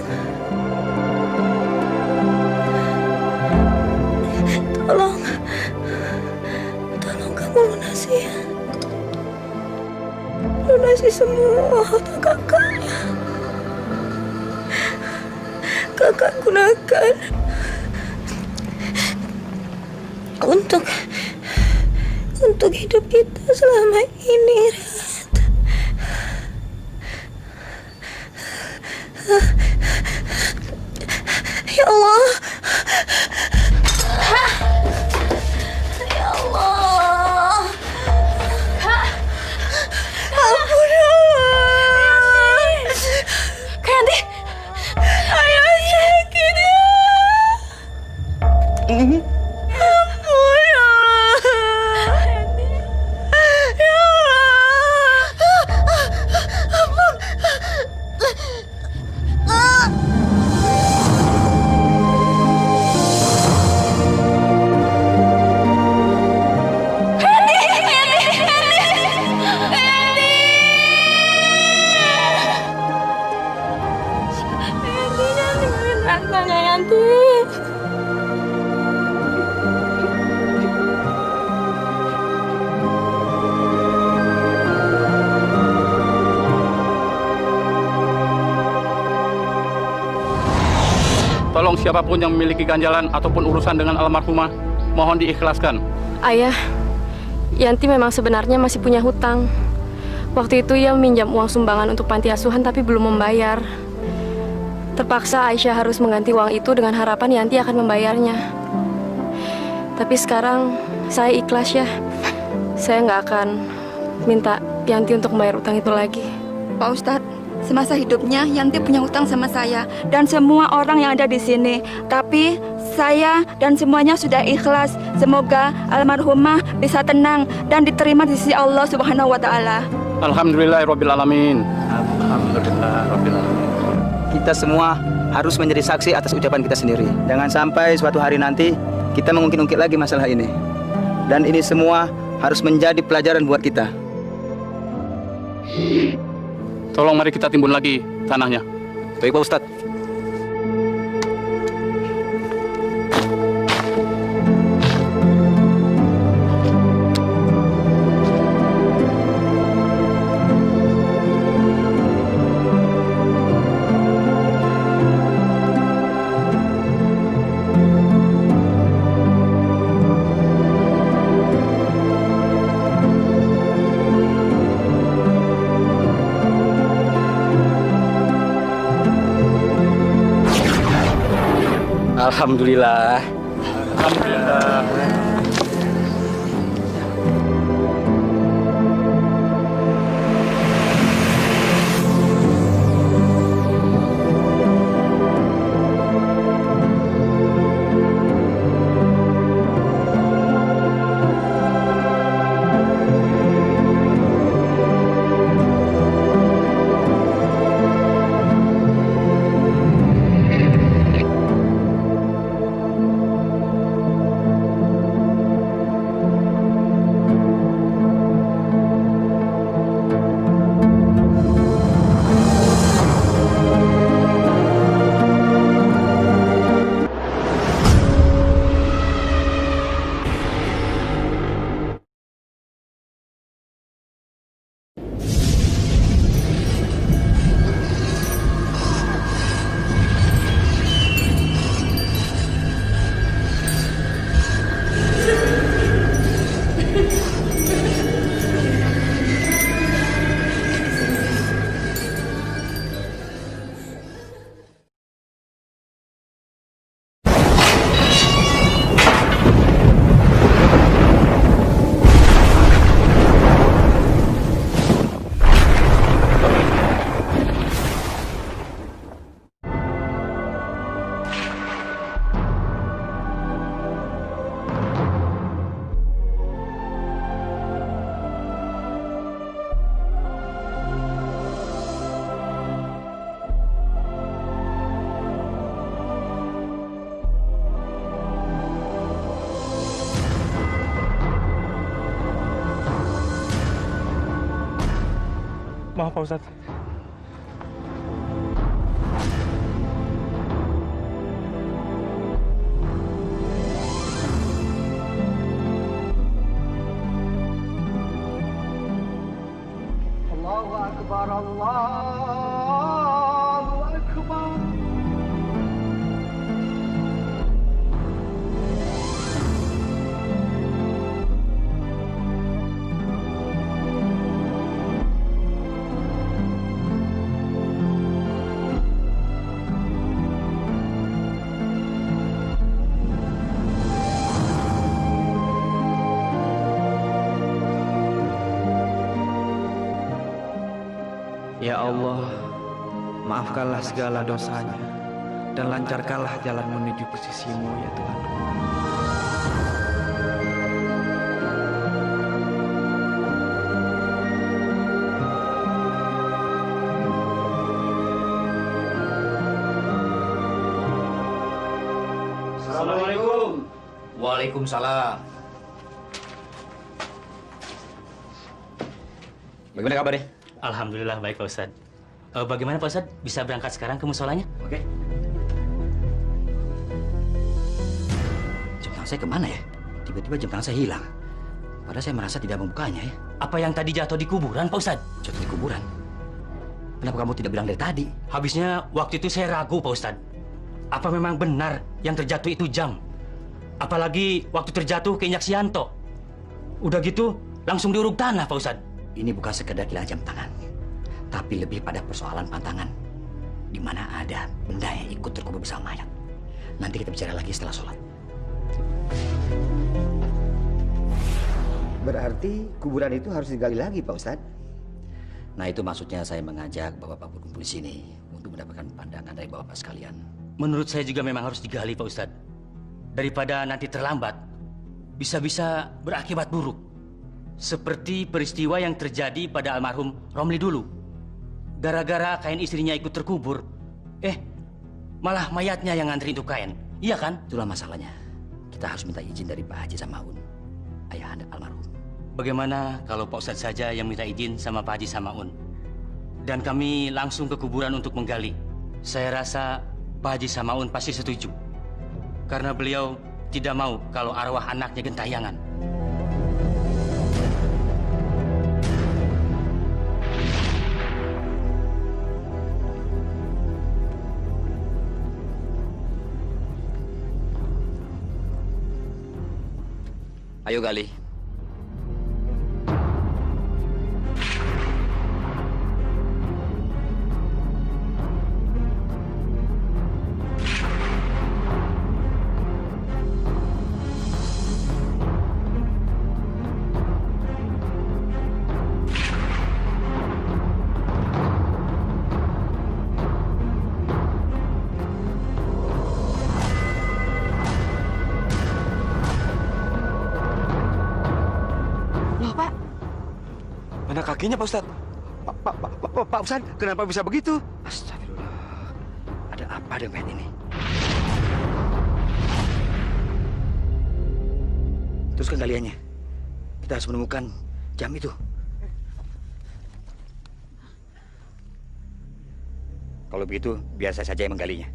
Tolong kamu lunasi ya. Lunasi semua hutang kakaknya. Kakak gunakan untuk hidup kita selama ini, Rat. Ya Allah. Ya Allah. Ampun, ya Allah. Kanti. Ayah sakit ya. Ampun, ya Allah. Ya Allah. Ampun. Tolong siapapun yang memiliki ganjalan ataupun urusan dengan almarhumah, mohon diikhlaskan. Ayah, Yanti memang sebenarnya masih punya hutang. Waktu itu ia meminjam uang sumbangan untuk panti asuhan tapi belum membayar. Terpaksa Aisyah harus mengganti uang itu dengan harapan Yanti akan membayarnya. Tapi sekarang saya ikhlas ya. Saya nggak akan minta Yanti untuk membayar utang itu lagi. Pak Ustadz, semasa hidupnya Yanti punya hutang sama saya dan semua orang yang ada di sini. Tapi saya dan semuanya sudah ikhlas. Semoga almarhumah bisa tenang dan diterima di sisi Allah Subhanahu wa Ta'ala. Alhamdulillahirabbil alamin. Alhamdulillahirabbil alamin. Kita semua harus menjadi saksi atas ucapan kita sendiri. Jangan sampai suatu hari nanti kita mengungkit-ungkit lagi masalah ini. Dan ini semua harus menjadi pelajaran buat kita. Tolong mari kita timbun lagi tanahnya. Baik Pak Ustadz. Alhamdulillah. Alhamdulillah. Maaf Pak Ustadz. Allahu Akbar, Allahu Akbar. Ya Allah, maafkanlah segala dosanya dan lancarkanlah jalan menuju ke sisi-Mu ya Tuhan. Assalamualaikum. Waalaikumsalam. Bagaimana kabarnya? Alhamdulillah baik Pak Ustadz. Bagaimana Pak Ustadz bisa berangkat sekarang ke musolanya? Oke. Jam tangan saya kemana ya? Tiba-tiba jam tangan saya hilang. Padahal saya merasa tidak membukanya ya. Apa yang tadi jatuh di kuburan Pak Ustadz? Jatuh di kuburan? Kenapa kamu tidak bilang dari tadi? Habisnya waktu itu saya ragu Pak Ustadz. Apa memang benar yang terjatuh itu jam? Apalagi waktu terjatuh keinjak Sianto. Udah gitu langsung diuruk tanah Pak Ustadz. Ini bukan sekedar hilang jam tangan, tapi lebih pada persoalan pantangan, di mana ada benda yang ikut terkubur bersama mayat. Nanti kita bicara lagi setelah sholat. Berarti kuburan itu harus digali lagi, Pak Ustadz? Nah, itu maksudnya saya mengajak Bapak-Bapak berkumpul di sini untuk mendapatkan pandangan dari Bapak sekalian. Menurut saya juga memang harus digali Pak Ustadz. Daripada nanti terlambat, bisa-bisa berakibat buruk. Seperti peristiwa yang terjadi pada almarhum Romli dulu. Gara-gara kain istrinya ikut terkubur, malah mayatnya yang ngantri itu kain. Iya kan? Itulah masalahnya. Kita harus minta izin dari Pak Haji Samaun, ayahanda almarhum. Bagaimana kalau Pak Ustadz saja yang minta izin sama Pak Haji Samaun? Dan kami langsung ke kuburan untuk menggali. Saya rasa Pak Haji Samaun pasti setuju. Karena beliau tidak mau kalau arwah anaknya gentayangan. Ayo gali. Kakinya Pak Ustadz. Pak Ustadz, kenapa bisa begitu? Astagfirullah. Ada apa dengan ini? Teruskan galiannya. Kita harus menemukan jam itu. Kalau begitu, biar saya saja yang menggalinya.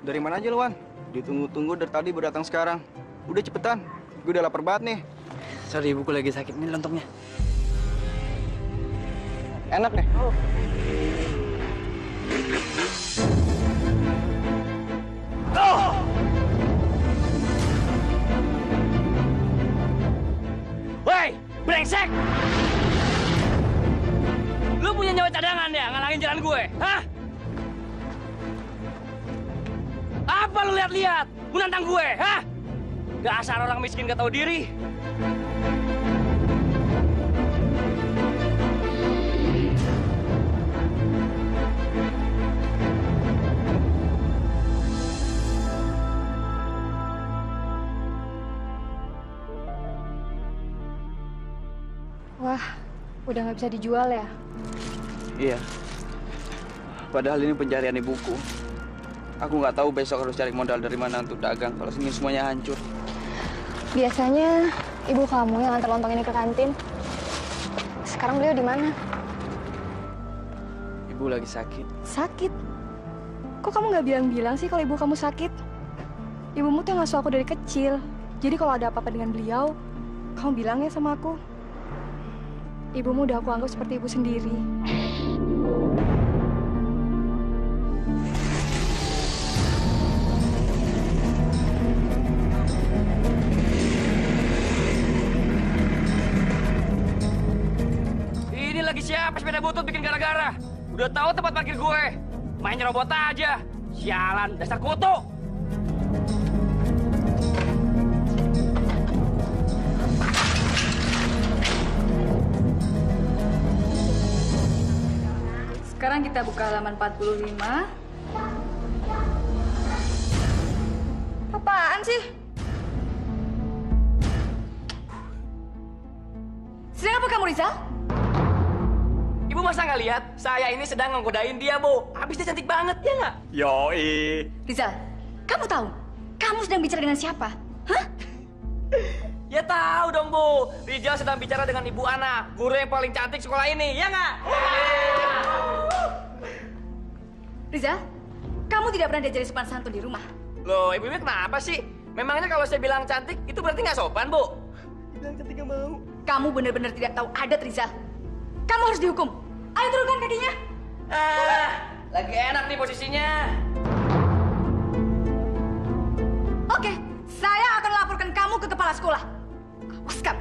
Dari mana aja lu, Wan? Ditunggu-tunggu dari tadi baru datang sekarang. Udah cepetan, gue udah lapar banget nih. Sorry, ibuku lagi sakit. Ini lontongnya. Enak nih. Woi, brengsek! Lu punya nyawa cadangan ya, ngalangin jalan gue, hah? Apa lu lihat-lihat? Menantang gue, hah? Dasar orang miskin gak tahu diri. Wah, udah nggak bisa dijual ya? Iya. Padahal ini pencarian ibuku. Aku nggak tahu besok harus cari modal dari mana untuk dagang kalau ini semuanya hancur. Biasanya Ibu kamu yang antar lontong ini ke kantin. Sekarang beliau di mana? Ibu lagi sakit. Sakit? Kok kamu nggak bilang-bilang sih kalau ibu kamu sakit? Ibumu tuh ngasuh aku dari kecil. Jadi kalau ada apa-apa dengan beliau, kamu bilang ya sama aku. Ibumu udah aku anggap seperti ibu sendiri. Ini lagi siapa sepeda butut bikin gara-gara? Udah tahu tempat parkir gue. Main nyerobot aja. Sialan, dasar kutu. Sekarang kita buka halaman 45. Apaan sih? Sedang apa kamu, Rizal? Ibu masa nggak lihat? Saya ini sedang nggodain dia, Bu. Habis dia cantik banget, ya nggak? Yoi. Rizal, kamu tahu? Kamu sedang bicara dengan siapa? Hah? Ya tahu dong, Bu. Rizal sedang bicara dengan Ibu Ana, guru yang paling cantik sekolah ini, ya nggak? Rizal, kamu tidak pernah diajari sopan santun di rumah. Loh, Ibu kenapa sih? Memangnya kalau saya bilang cantik, itu berarti nggak sopan, Bu? Bilang cantik nggak mau. Kamu benar-benar tidak tahu adat, Rizal. Kamu harus dihukum. Ayo turunkan kakinya. Lagi enak nih posisinya. Oke, saya akan laporkan kamu ke kepala sekolah. Awas kamu.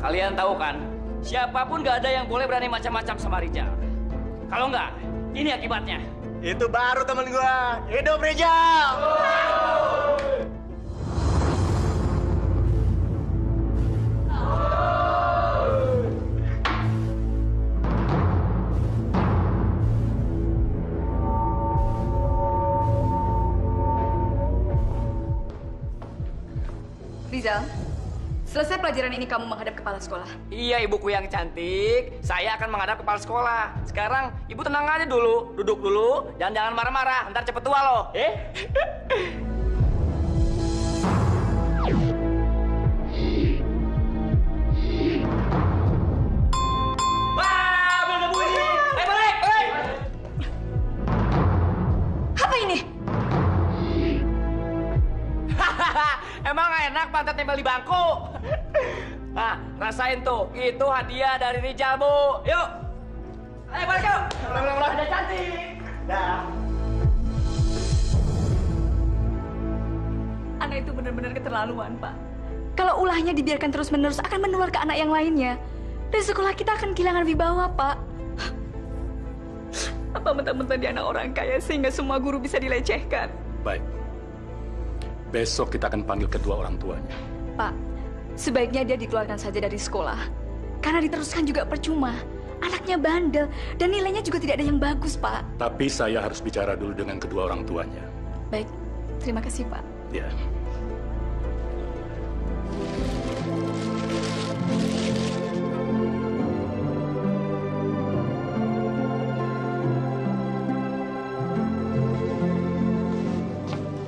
Kalian tahu kan, siapapun gak ada yang boleh berani macam-macam sama Rizal. Kalau enggak, ini akibatnya. Itu baru temen gua. Hidup Rizal! Rizal, selesai pelajaran ini kamu menghadap kepala sekolah. Iya, ibuku yang cantik. Saya akan menghadap kepala sekolah. Sekarang, ibu tenang aja dulu. Duduk dulu. Jangan marah-marah. Ntar cepet tua loh. Wah, belum bunyi. Balik. Apa ini? Emang enak pantat nempel di bangku? Nah, rasain tuh. Itu hadiah dari Rizal, Bu. Yuk. Ayo balik yuk. Udah cantik. Dah. Anak itu benar-benar keterlaluan, Pak. Kalau ulahnya dibiarkan terus-menerus akan menular ke anak yang lainnya. Dan sekolah kita akan kehilangan wibawa, Pak. Apa mentang-mentang dia anak orang kaya sehingga semua guru bisa dilecehkan? Baik. Besok kita akan panggil kedua orang tuanya. Pak, sebaiknya dia dikeluarkan saja dari sekolah. Karena diteruskan juga percuma. Anaknya bandel dan nilainya juga tidak ada yang bagus, Pak. Tapi saya harus bicara dulu dengan kedua orang tuanya. Baik, terima kasih, Pak. Ya.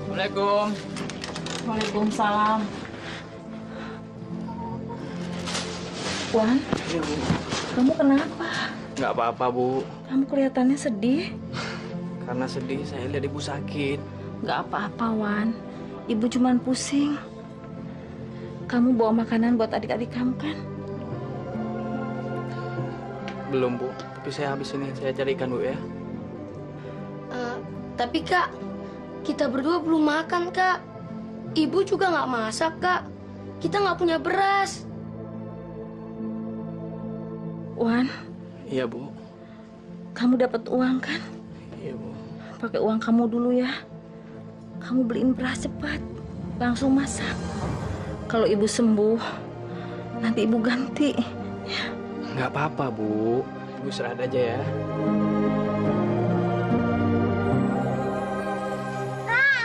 Assalamualaikum. Waalaikumsalam. Wan, kamu kenapa? Nggak apa-apa, Bu. Kamu kelihatannya sedih. Karena sedih, saya lihat ibu sakit. Nggak apa-apa, Wan. Ibu cuman pusing. Kamu bawa makanan buat adik-adik kamu kan? Belum, Bu. Tapi saya habis ini, saya carikan, Bu, ya. Tapi Kak, kita berdua belum makan, Kak. Ibu juga nggak masak, Kak. Kita nggak punya beras. Wan, Iya, Bu. kamu dapat uang kan? Iya, Bu. Pakai uang kamu dulu ya. Kamu beliin beras cepat. Langsung masak. Kalau ibu sembuh, nanti ibu ganti. Nggak apa-apa, Bu. Ibu istirahat aja ya.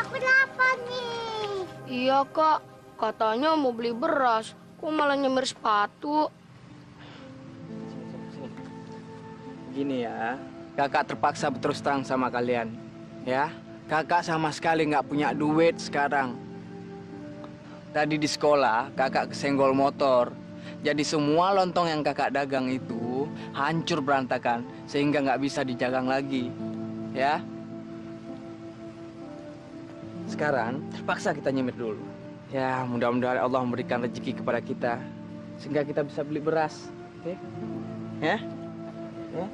Aku lapar nih. Iya, Kak. Katanya mau beli beras. Kok malah nyemir sepatu? Gini ya, kakak terpaksa berterus terang sama kalian. Ya, kakak sama sekali nggak punya duit sekarang. Tadi di sekolah, kakak kesenggol motor. Jadi semua lontong yang kakak dagang itu hancur berantakan, sehingga nggak bisa dijagang lagi. Ya. Sekarang terpaksa kita nyemir dulu. Ya, mudah-mudahan Allah memberikan rezeki kepada kita, sehingga kita bisa beli beras. Oke? Ya? Ya?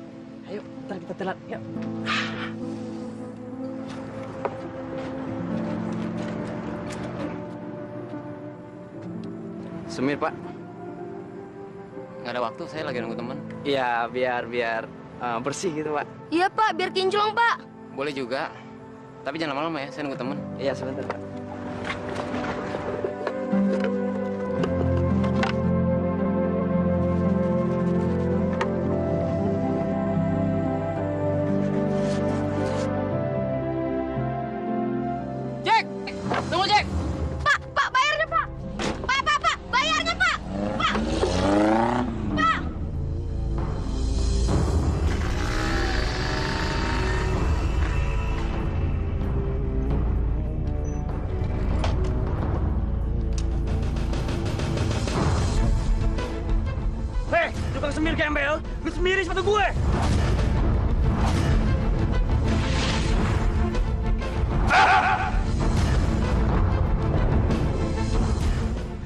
Ayo, ntar kita telat. Yuk. Semir, Pak. Nggak ada waktu, saya lagi nunggu teman. Iya, biar bersih gitu, Pak. Iya, Pak. Biar kinclong, Pak. Boleh juga. Tapi jangan lama-lama ya, saya nunggu teman. Iya, sebentar, Pak. Jack! Tunggu, Jack! Pak, bayarnya, Pak! Pak, bayarnya, Pak! Pak! Pak! Hei, tukang semir gembel, lu semiri sepatu gue.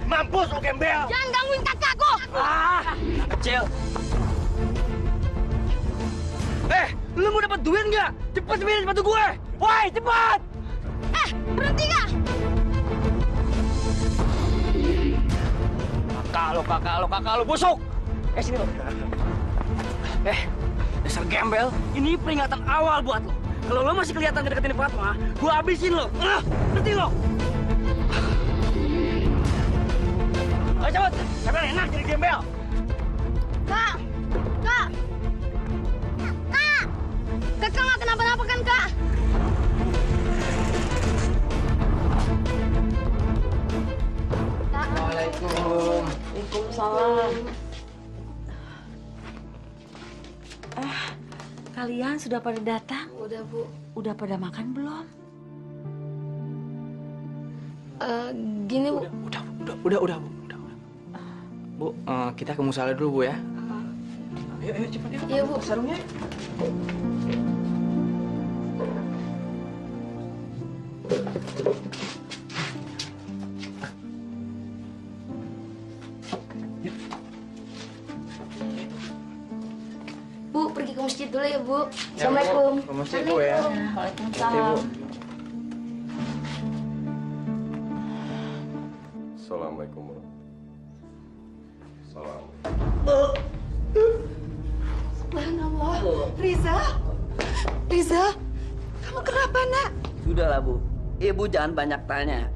Mampus lu gembel. Jangan gangguin kakakku! Anak kecil. Lu mau dapat duit nggak? Cepet semirin sepatu gue. Woi, cepat! Berhenti nggak? Kakak lo busuk. Sini lo. Dasar gembel, ini peringatan awal buat lo. Kalau lo masih kelihatan deketin Fatma, gua habisin lo. Ngerti lo? Ayo cepet, sampai enak jadi gembel. Kak! Kakak nggak kenapa-napa kan, Kak? Assalamualaikum. Waalaikumsalam. Kalian sudah pada datang? Udah, Bu. Udah pada makan belum? Gini, Bu. Udah, Bu. Bu, kita ke musala dulu, Bu ya. Ayo cepat ya. Iya, Bu. Sarungnya. Bu, pergi ke masjid dulu ya, Bu. Assalamualaikum. Ke masjid, Bu ya. Waalaikumsalam. Assalamualaikum warahmatullahi Subhanallah. Riza, kamu kenapa, Nak? Sudahlah, Bu. Ibu jangan banyak tanya.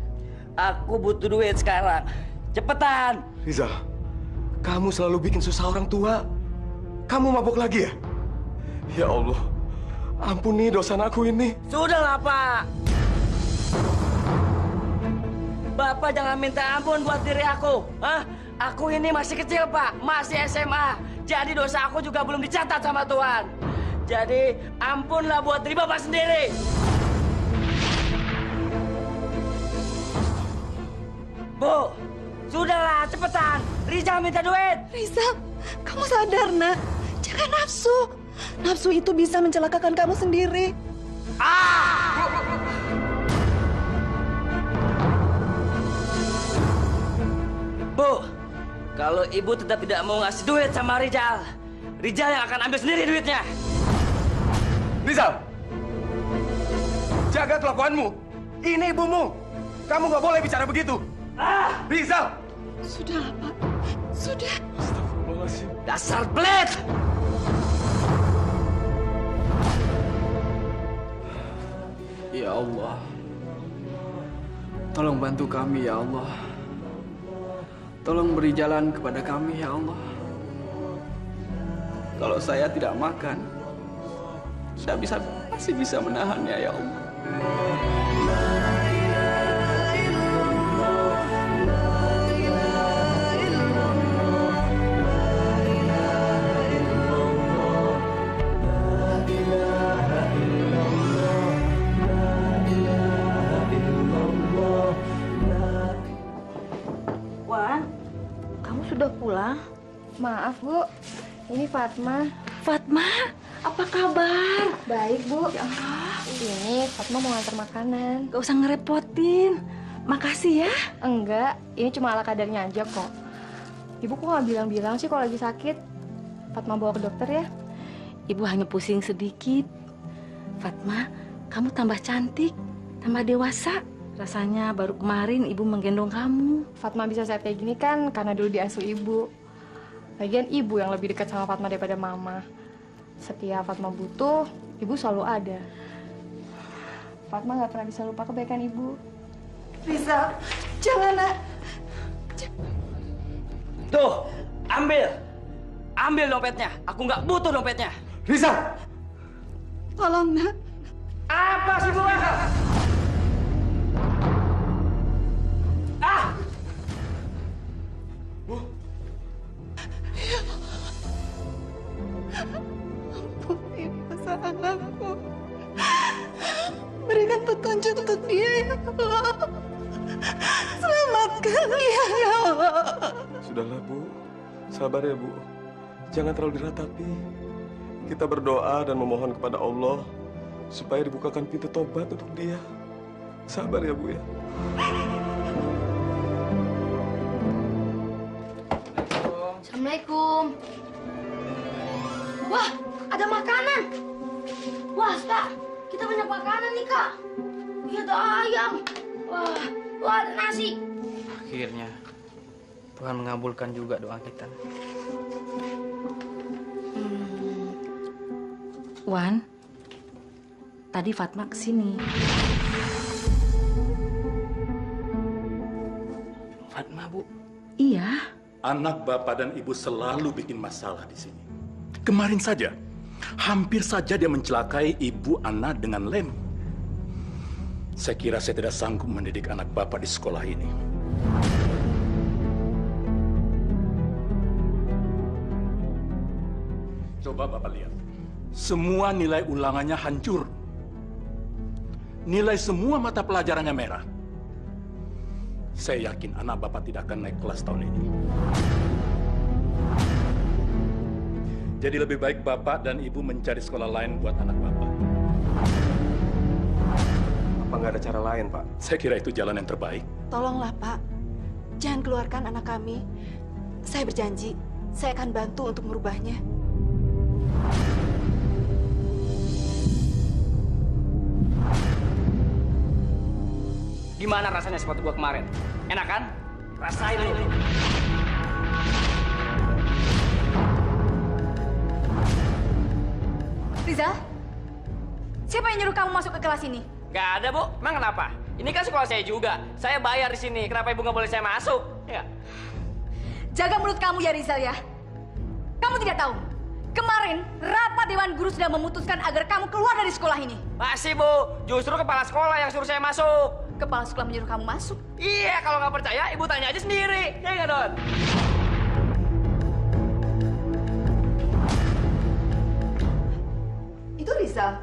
Aku butuh duit sekarang. Cepetan. Riza, kamu selalu bikin susah orang tua. Kamu mabuk lagi ya? Ya Allah, ampuni dosa aku ini. Sudahlah, Pak. Bapak jangan minta ampun buat diri aku. Aku ini masih kecil, Pak. Masih SMA. Jadi dosa aku juga belum dicatat sama Tuhan. Jadi ampunlah buat diri Bapak sendiri. Bu, sudahlah, cepetan. Riza minta duit. Riza, kamu sadar, Nak? Jangan nafsu. Nafsu itu bisa mencelakakan kamu sendiri. Bu, kalau ibu tetap tidak mau ngasih duit sama Rizal, Rizal yang akan ambil sendiri duitnya. Rizal, jaga kelakuanmu. Ini ibumu. Kamu nggak boleh bicara begitu. Rizal. Sudah, Pak. Sudah. Astagfirullahaladzim. Dasar belet. Ya Allah, tolong bantu kami ya Allah. Tolong beri jalan kepada kami, ya Allah. Kalau saya tidak makan, saya masih bisa menahannya, ya Allah. Wan, kamu sudah pulang? Maaf, Bu. Ini Fatma. Fatma, apa kabar? Baik, Bu. Ya Allah. Ini Fatma mau ngantar makanan. Gak usah ngerepotin. Makasih ya. Enggak, ini cuma ala kadarnya aja kok. Ibu kok nggak bilang-bilang sih kalau lagi sakit? Fatma bawa ke dokter ya? Ibu hanya pusing sedikit. Fatma, kamu tambah cantik, tambah dewasa. Rasanya baru kemarin ibu menggendong kamu. Fatma bisa sehat kayak gini kan karena dulu diasuh ibu. Lagian ibu yang lebih dekat sama Fatma daripada mama. Setiap Fatma butuh, ibu selalu ada. Fatma nggak pernah bisa lupa kebaikan ibu. Rizal, jangan nak. Tuh, ambil. Ambil dompetnya. Aku nggak butuh dompetnya. Rizal! Tolong nak. Apa sih, Bu? Ah! Bu. Ampuni dosa anakku. Berikan petunjuk untuk dia, ya Allah. Selamatkan dia, ya Allah. Sudahlah, Bu. Sabar ya, Bu. Jangan terlalu diratapi. Kita berdoa dan memohon kepada Allah supaya dibukakan pintu tobat untuk dia. Sabar ya, Bu ya. Assalamualaikum. Wah, ada makanan. Wah, Kak, kita banyak makanan nih, Kak. Iya, ada ayam. Wah, ada nasi. Akhirnya Tuhan mengabulkan juga doa kita. Wan, tadi Fatma kesini. Fatma, Bu? Iya. Anak bapak dan ibu selalu bikin masalah di sini. Kemarin saja, hampir saja dia mencelakai ibu Ana dengan lem. Saya kira saya tidak sanggup mendidik anak bapak di sekolah ini. Coba bapak lihat. Semua nilai ulangannya hancur. Nilai semua mata pelajarannya merah. Saya yakin anak bapak tidak akan naik kelas tahun ini. Jadi lebih baik bapak dan ibu mencari sekolah lain buat anak bapak. Apa nggak ada cara lain, Pak? Saya kira itu jalan yang terbaik. Tolonglah, Pak. Jangan keluarkan anak kami. Saya berjanji, saya akan bantu untuk merubahnya. Gimana rasanya sepatu gua kemarin? Enak kan? Rasain lu. Rizal, siapa yang nyuruh kamu masuk ke kelas ini? Gak ada, Bu. Emang kenapa? Ini kan sekolah saya juga. Saya bayar di sini. Kenapa ibu nggak boleh saya masuk? Ya. Jaga mulut kamu ya, Rizal ya. Kamu tidak tahu, kemarin rapat Dewan Guru sudah memutuskan agar kamu keluar dari sekolah ini. Masih, Bu. Justru kepala sekolah yang suruh saya masuk. Kepala sekolah menyuruh kamu masuk? Iya, kalau nggak percaya, ibu tanya aja sendiri. Ya nggak, Don? Itu Rizal.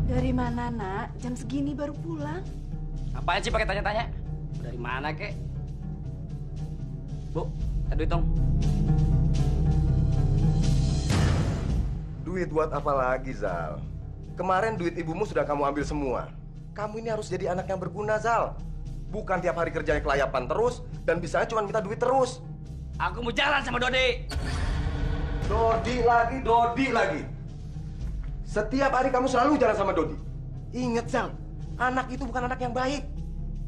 Dari mana, Nak? Jam segini baru pulang. Apaan sih pakai tanya-tanya? Dari mana, kek? Bu, ada duit dong. Duit buat apa lagi, Zal? Kemarin duit ibumu sudah kamu ambil semua. Kamu ini harus jadi anak yang berguna, Zal. Bukan tiap hari kerjanya kelayapan terus, dan bisanya cuma minta duit terus. Aku mau jalan sama Dodi. Dodi lagi. Setiap hari kamu selalu jalan sama Dodi. Ingat, Zal, anak itu bukan anak yang baik.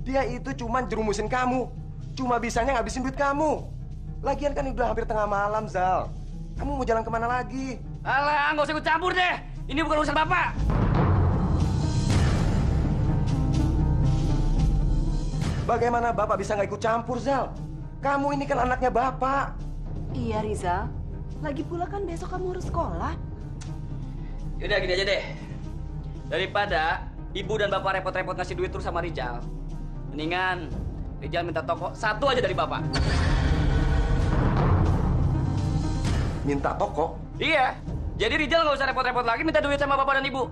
Dia itu cuma jerumusin kamu. Cuma bisanya ngabisin duit kamu. Lagian kan udah hampir tengah malam, Zal. Kamu mau jalan kemana lagi? Alah, nggak usah ikut campur deh. Ini bukan urusan Bapak. Bagaimana Bapak bisa nggak ikut campur, Zal? Kamu ini kan anaknya Bapak. Iya, Rizal. Lagi pula kan besok kamu harus sekolah. Yaudah gini aja deh. Daripada ibu dan bapak repot-repot ngasih duit terus sama Rijal, mendingan Rijal minta toko satu aja dari bapak. Minta toko? Iya. Jadi Rijal nggak usah repot-repot lagi minta duit sama bapak dan ibu.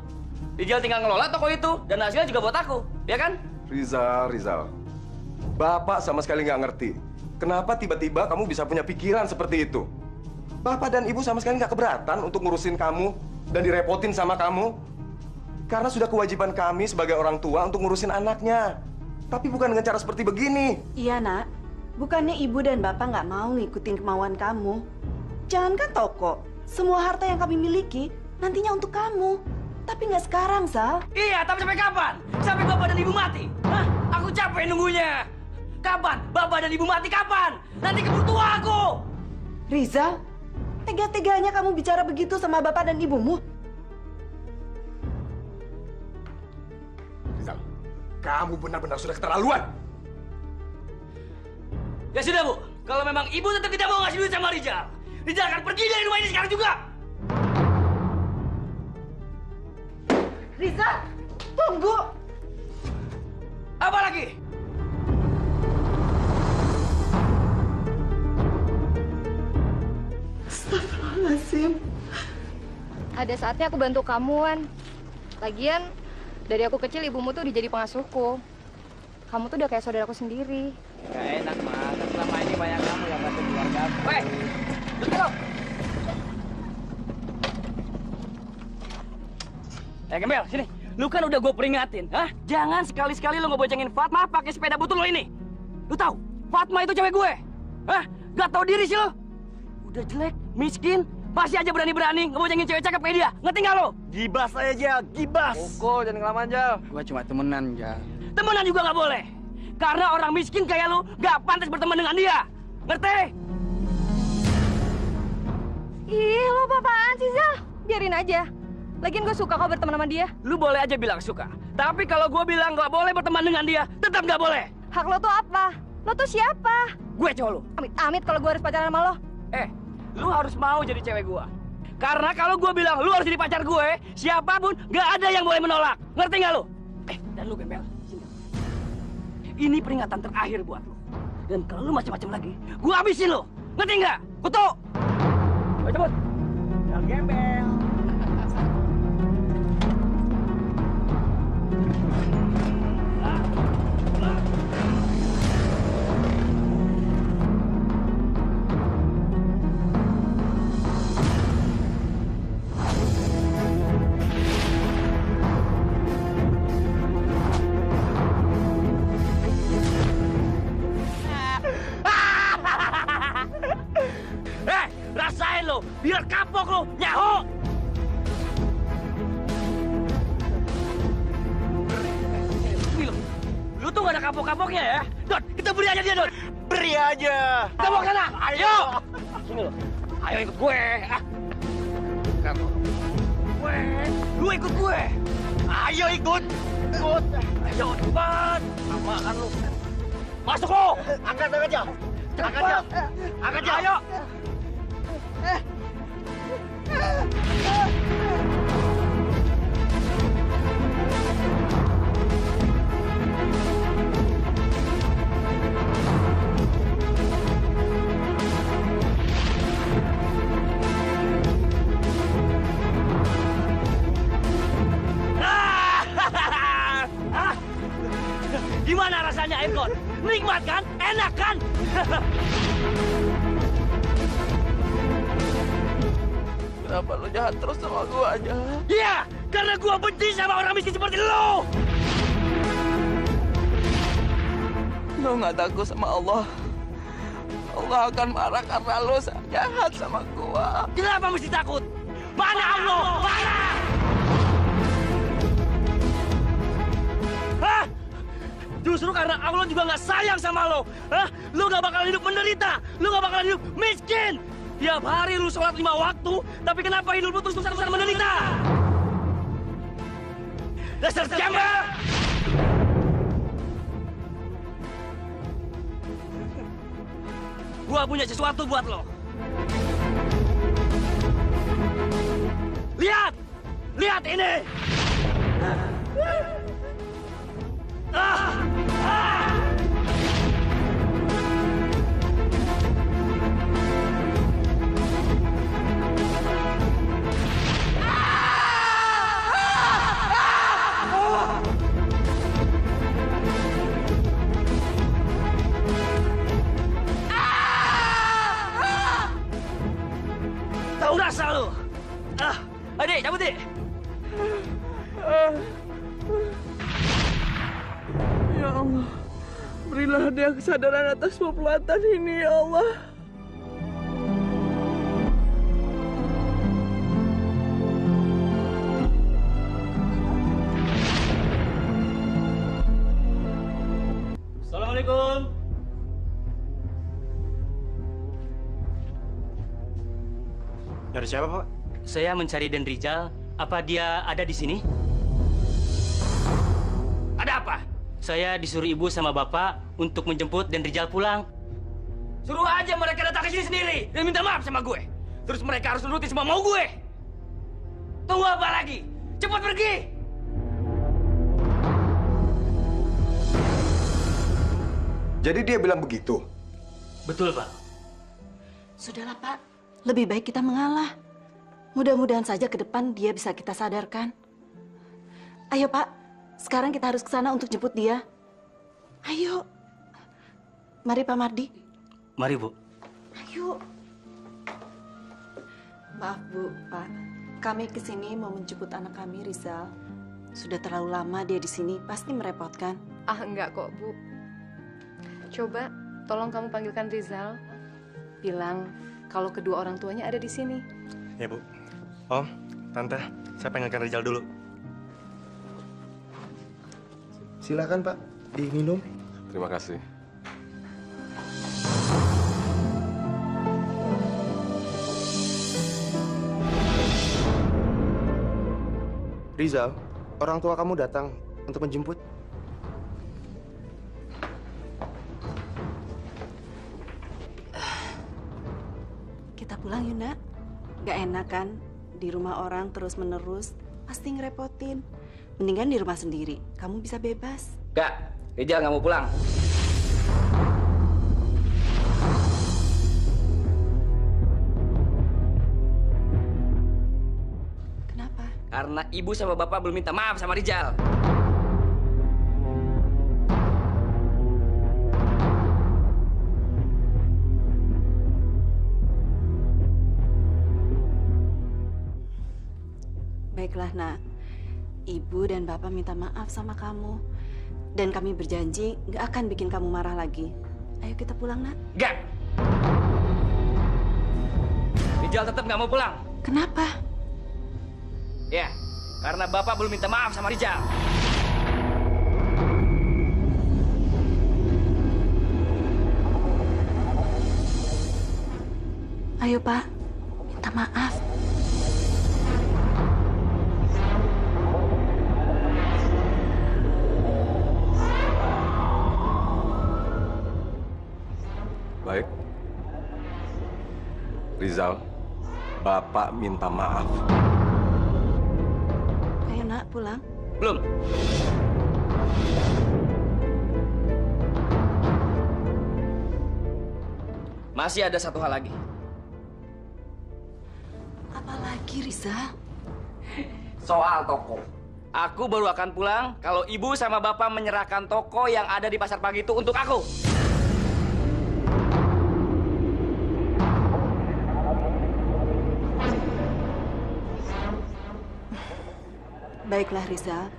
Rijal tinggal ngelola toko itu dan hasilnya juga buat aku, ya kan? Rizal. Bapak sama sekali nggak ngerti. Kenapa tiba-tiba kamu bisa punya pikiran seperti itu? Bapak dan Ibu sama sekali nggak keberatan untuk ngurusin kamu dan direpotin sama kamu. Karena sudah kewajiban kami sebagai orang tua untuk ngurusin anaknya. Tapi bukan dengan cara seperti begini. Iya, Nak. Bukannya ibu dan bapak nggak mau ngikutin kemauan kamu. Jangankan toko, semua harta yang kami miliki nantinya untuk kamu. Tapi nggak sekarang, Sal. Iya, tapi sampai kapan? Sampai bapak dan ibu mati? Hah? Aku capek nunggunya. Kapan? Bapak dan ibu mati kapan? Nanti keburu tua aku. Rizal, tega-teganya kamu bicara begitu sama bapak dan ibumu. Rizal, kamu benar-benar sudah keterlaluan. Ya sudah, Bu. Kalau memang ibu tetap tidak mau ngasih duit sama Rijal, Rijal akan pergi dari rumah ini sekarang juga. Rizal, tunggu. Apa lagi? Astagfirullahaladzim. Ada saatnya aku bantu kamu, Wan. Lagian, dari aku kecil ibumu tuh udah jadi pengasuhku. Kamu tuh udah kayak saudaraku sendiri. Gak enak, Mas. Selama ini banyak kamu yang bantu keluarga aku. Weh, duduk lo. Gembel, sini. Lu kan udah gue peringatin, hah? Jangan sekali-sekali lu ngeboncengin Fatma pakai sepeda butut lo ini. Lu tahu, Fatma itu cewek gue. Hah? Gak tahu diri sih lo. Udah jelek, miskin, masih aja berani-berani ngeboncengin cewek cakep kayak dia. Ngerti nggak lo? Gibas aja, Jal. Gibas. Pukul, jangan kelamaan, Jal. Gua cuma temenan, Jal. Temenan juga nggak boleh. Karena orang miskin kayak lu nggak pantas berteman dengan dia. Ngerti? Ih, lo apaan sih, Zal? Biarin aja. Lagian gue suka kok berteman sama dia. Lu boleh aja bilang suka. Tapi kalau gue bilang nggak boleh berteman dengan dia, tetap nggak boleh. Hak lo tuh apa? Lo tuh siapa? Gue cowok lu. Amit-amit kalau gue harus pacaran sama lo. Lu harus mau jadi cewek gue. Karena kalau gue bilang lu harus jadi pacar gue, siapapun nggak ada yang boleh menolak. Ngerti nggak lu? Dan lu Gembel, sini. Ini peringatan terakhir buat lu. Dan kalau lu macam-macam lagi, gue habisin lu. Ngerti nggak? Kutu. Ayo cepet. Ya Gembel. Rasain lo, biar kapok lo, nyaho. Ini lo, lu tuh gak ada kapok-kapoknya ya. Dot, kita beri aja dia, Dot. Beri aja. Kapok sana, ayo. Sini lo, ayo ikut gue. Kapok. Gue, lu ikut gue. Ayo ikut. Ayo cepat. Apaan lu? Masuk lo. Angkat aja. Angkat aja. Angkat aja. Ayo. Gimana rasanya, Ergon? Nikmat kan? Enak kan? Kenapa lu jahat terus sama gua aja? Iya, karena gua benci sama orang miskin seperti lo. Lu nggak takut sama Allah? Allah akan marah karena lu jahat sama gua. Kenapa mesti takut? Mana Allah? Mana? Hah? Justru karena Allah juga nggak sayang sama lo. Hah? Lu nggak bakalan hidup menderita. Lu nggak bakalan hidup miskin. Tiap hari lu sholat 5 waktu, tapi kenapa hidup lu terus terusan menderita? Dasar Gembel! Gua punya sesuatu buat lo. Lihat! Lihat ini! Tahu rasa lu? Adik, cabut dik. Ya Allah, berilah dia kesadaran atas perbuatan ini, ya Allah. Assalamualaikum. Dari siapa, Pak? Saya mencari Den Rizal. Apa dia ada di sini? Ada apa? Saya disuruh ibu sama bapak untuk menjemput Den Rizal pulang. Suruh aja mereka datang ke sini sendiri dan minta maaf sama gue. Terus mereka harus nurutin semua mau gue. Tunggu apa lagi? Cepat pergi! Jadi dia bilang begitu? Betul, Pak. Sudahlah, Pak. Lebih baik kita mengalah. Mudah-mudahan saja ke depan dia bisa kita sadarkan. Ayo, Pak. Sekarang kita harus ke sana untuk jemput dia. Ayo. Mari, Pak Mardi. Mari, Bu. Ayo. Maaf, Bu, Pak. Kami ke sini mau menjemput anak kami, Rizal. Sudah terlalu lama dia di sini, pasti merepotkan. Ah, enggak kok, Bu. Coba, tolong kamu panggilkan Rizal. Bilang kalau kedua orang tuanya ada di sini. Ya, Bu. Om, Tante, saya panggilkan Rizal dulu. Silakan, Pak. Diminum. Terima kasih. Rizal, orang tua kamu datang untuk menjemput. Kita pulang yuk, Nak. Gak enak kan di rumah orang terus-menerus, pasti ngerepotin. Mendingan di rumah sendiri, kamu bisa bebas. Enggak, Rizal nggak mau pulang. Kenapa? Karena ibu sama bapak belum minta maaf sama Rizal. Baiklah, Nak. Ibu dan Bapak minta maaf sama kamu. Dan kami berjanji nggak akan bikin kamu marah lagi. Ayo kita pulang, Nak. Enggak. Rizal tetap nggak mau pulang. Kenapa? Ya, karena bapak belum minta maaf sama Rizal. Ayo, Pak. Minta maaf. Baik. Rizal, Bapak minta maaf. Ayo, Nak, pulang. Belum. Masih ada satu hal lagi. Apa lagi, Rizal? Soal toko. Aku baru akan pulang kalau ibu sama bapak menyerahkan toko yang ada di Pasar Pagi itu untuk aku. Baiklah, Rizal.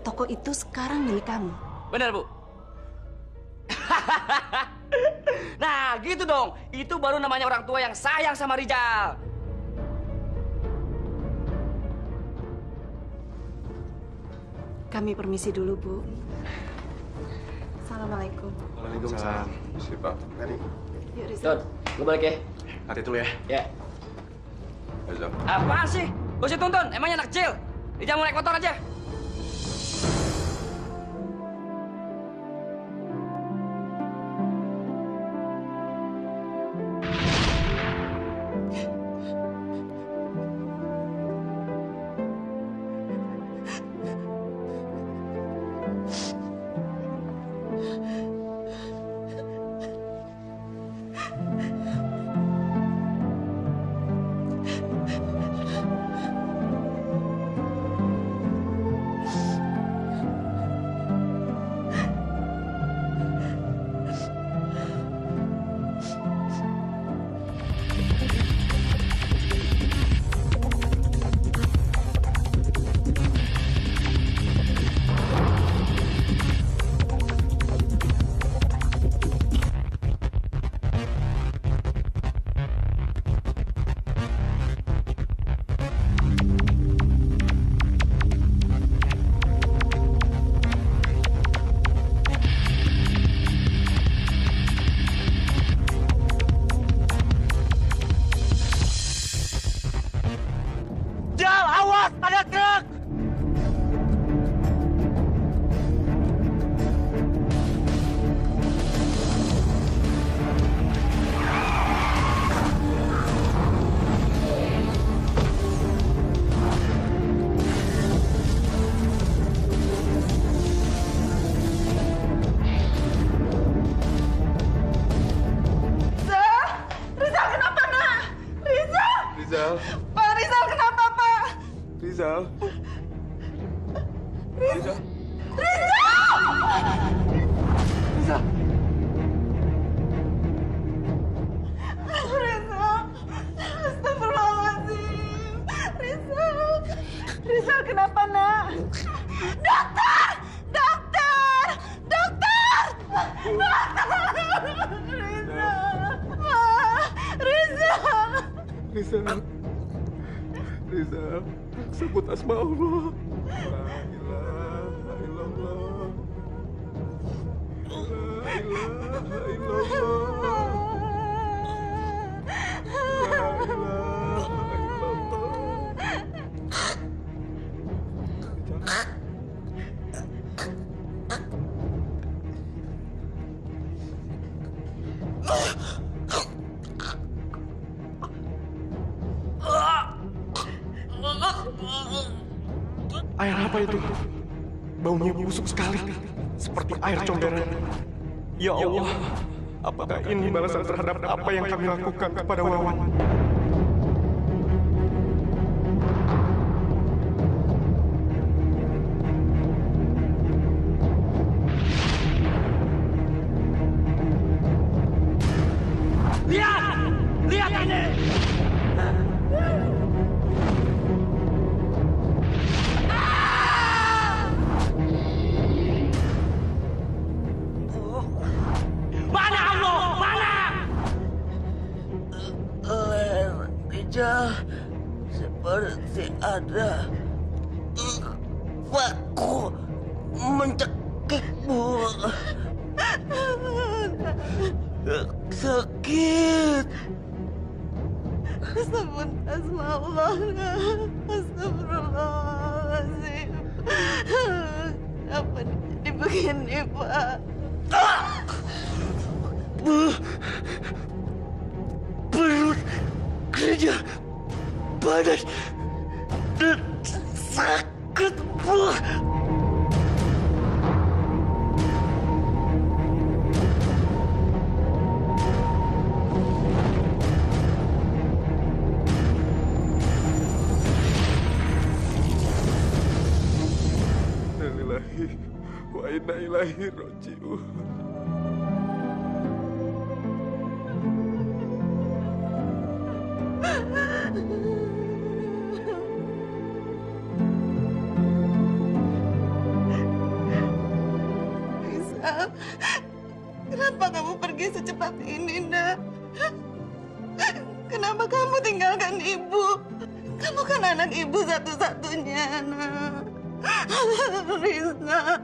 Toko itu sekarang milik kamu. Benar, Bu. Nah, gitu dong. Itu baru namanya orang tua yang sayang sama Rizal. Kami permisi dulu, Bu. Assalamualaikum. Waalaikumsalam. Si Pak. Mari. Yuk, Rizal. Don, lu balik ya. Hati dulu ya. Ya. Rizal. Apaan sih? Gak usah tuntun, emangnya anak kecil. Rizal mau naik motor aja. Riza. Astagfirullahaladzim. Riza, kenapa nak? Dokter! Dokter! Dokter! Riza. Riza, sebut asma Allah. La ilaha illallah. La ilaha illallah. Air apa itu? Baunya busuk sekali, seperti air comberan. Ya Allah, apakah ini balasan terhadap apa yang kami lakukan kepada Wawan? Lihat! Lihat ini! Mana Allah? Mana? Leher Rijal seperti ada paku mencekikmu. Sakit. Sebut asma Allah. Astagfirullahaladzim. Kenapa jadi begini, Pak? Perut kerja badan dan sakit, Bu. Innalillahi wa inna ilaihi raji'un. Rizal, kenapa kamu pergi secepat ini, Nak? Kenapa kamu tinggalkan ibu? Kamu kan anak ibu satu-satunya, Nak. Rizal.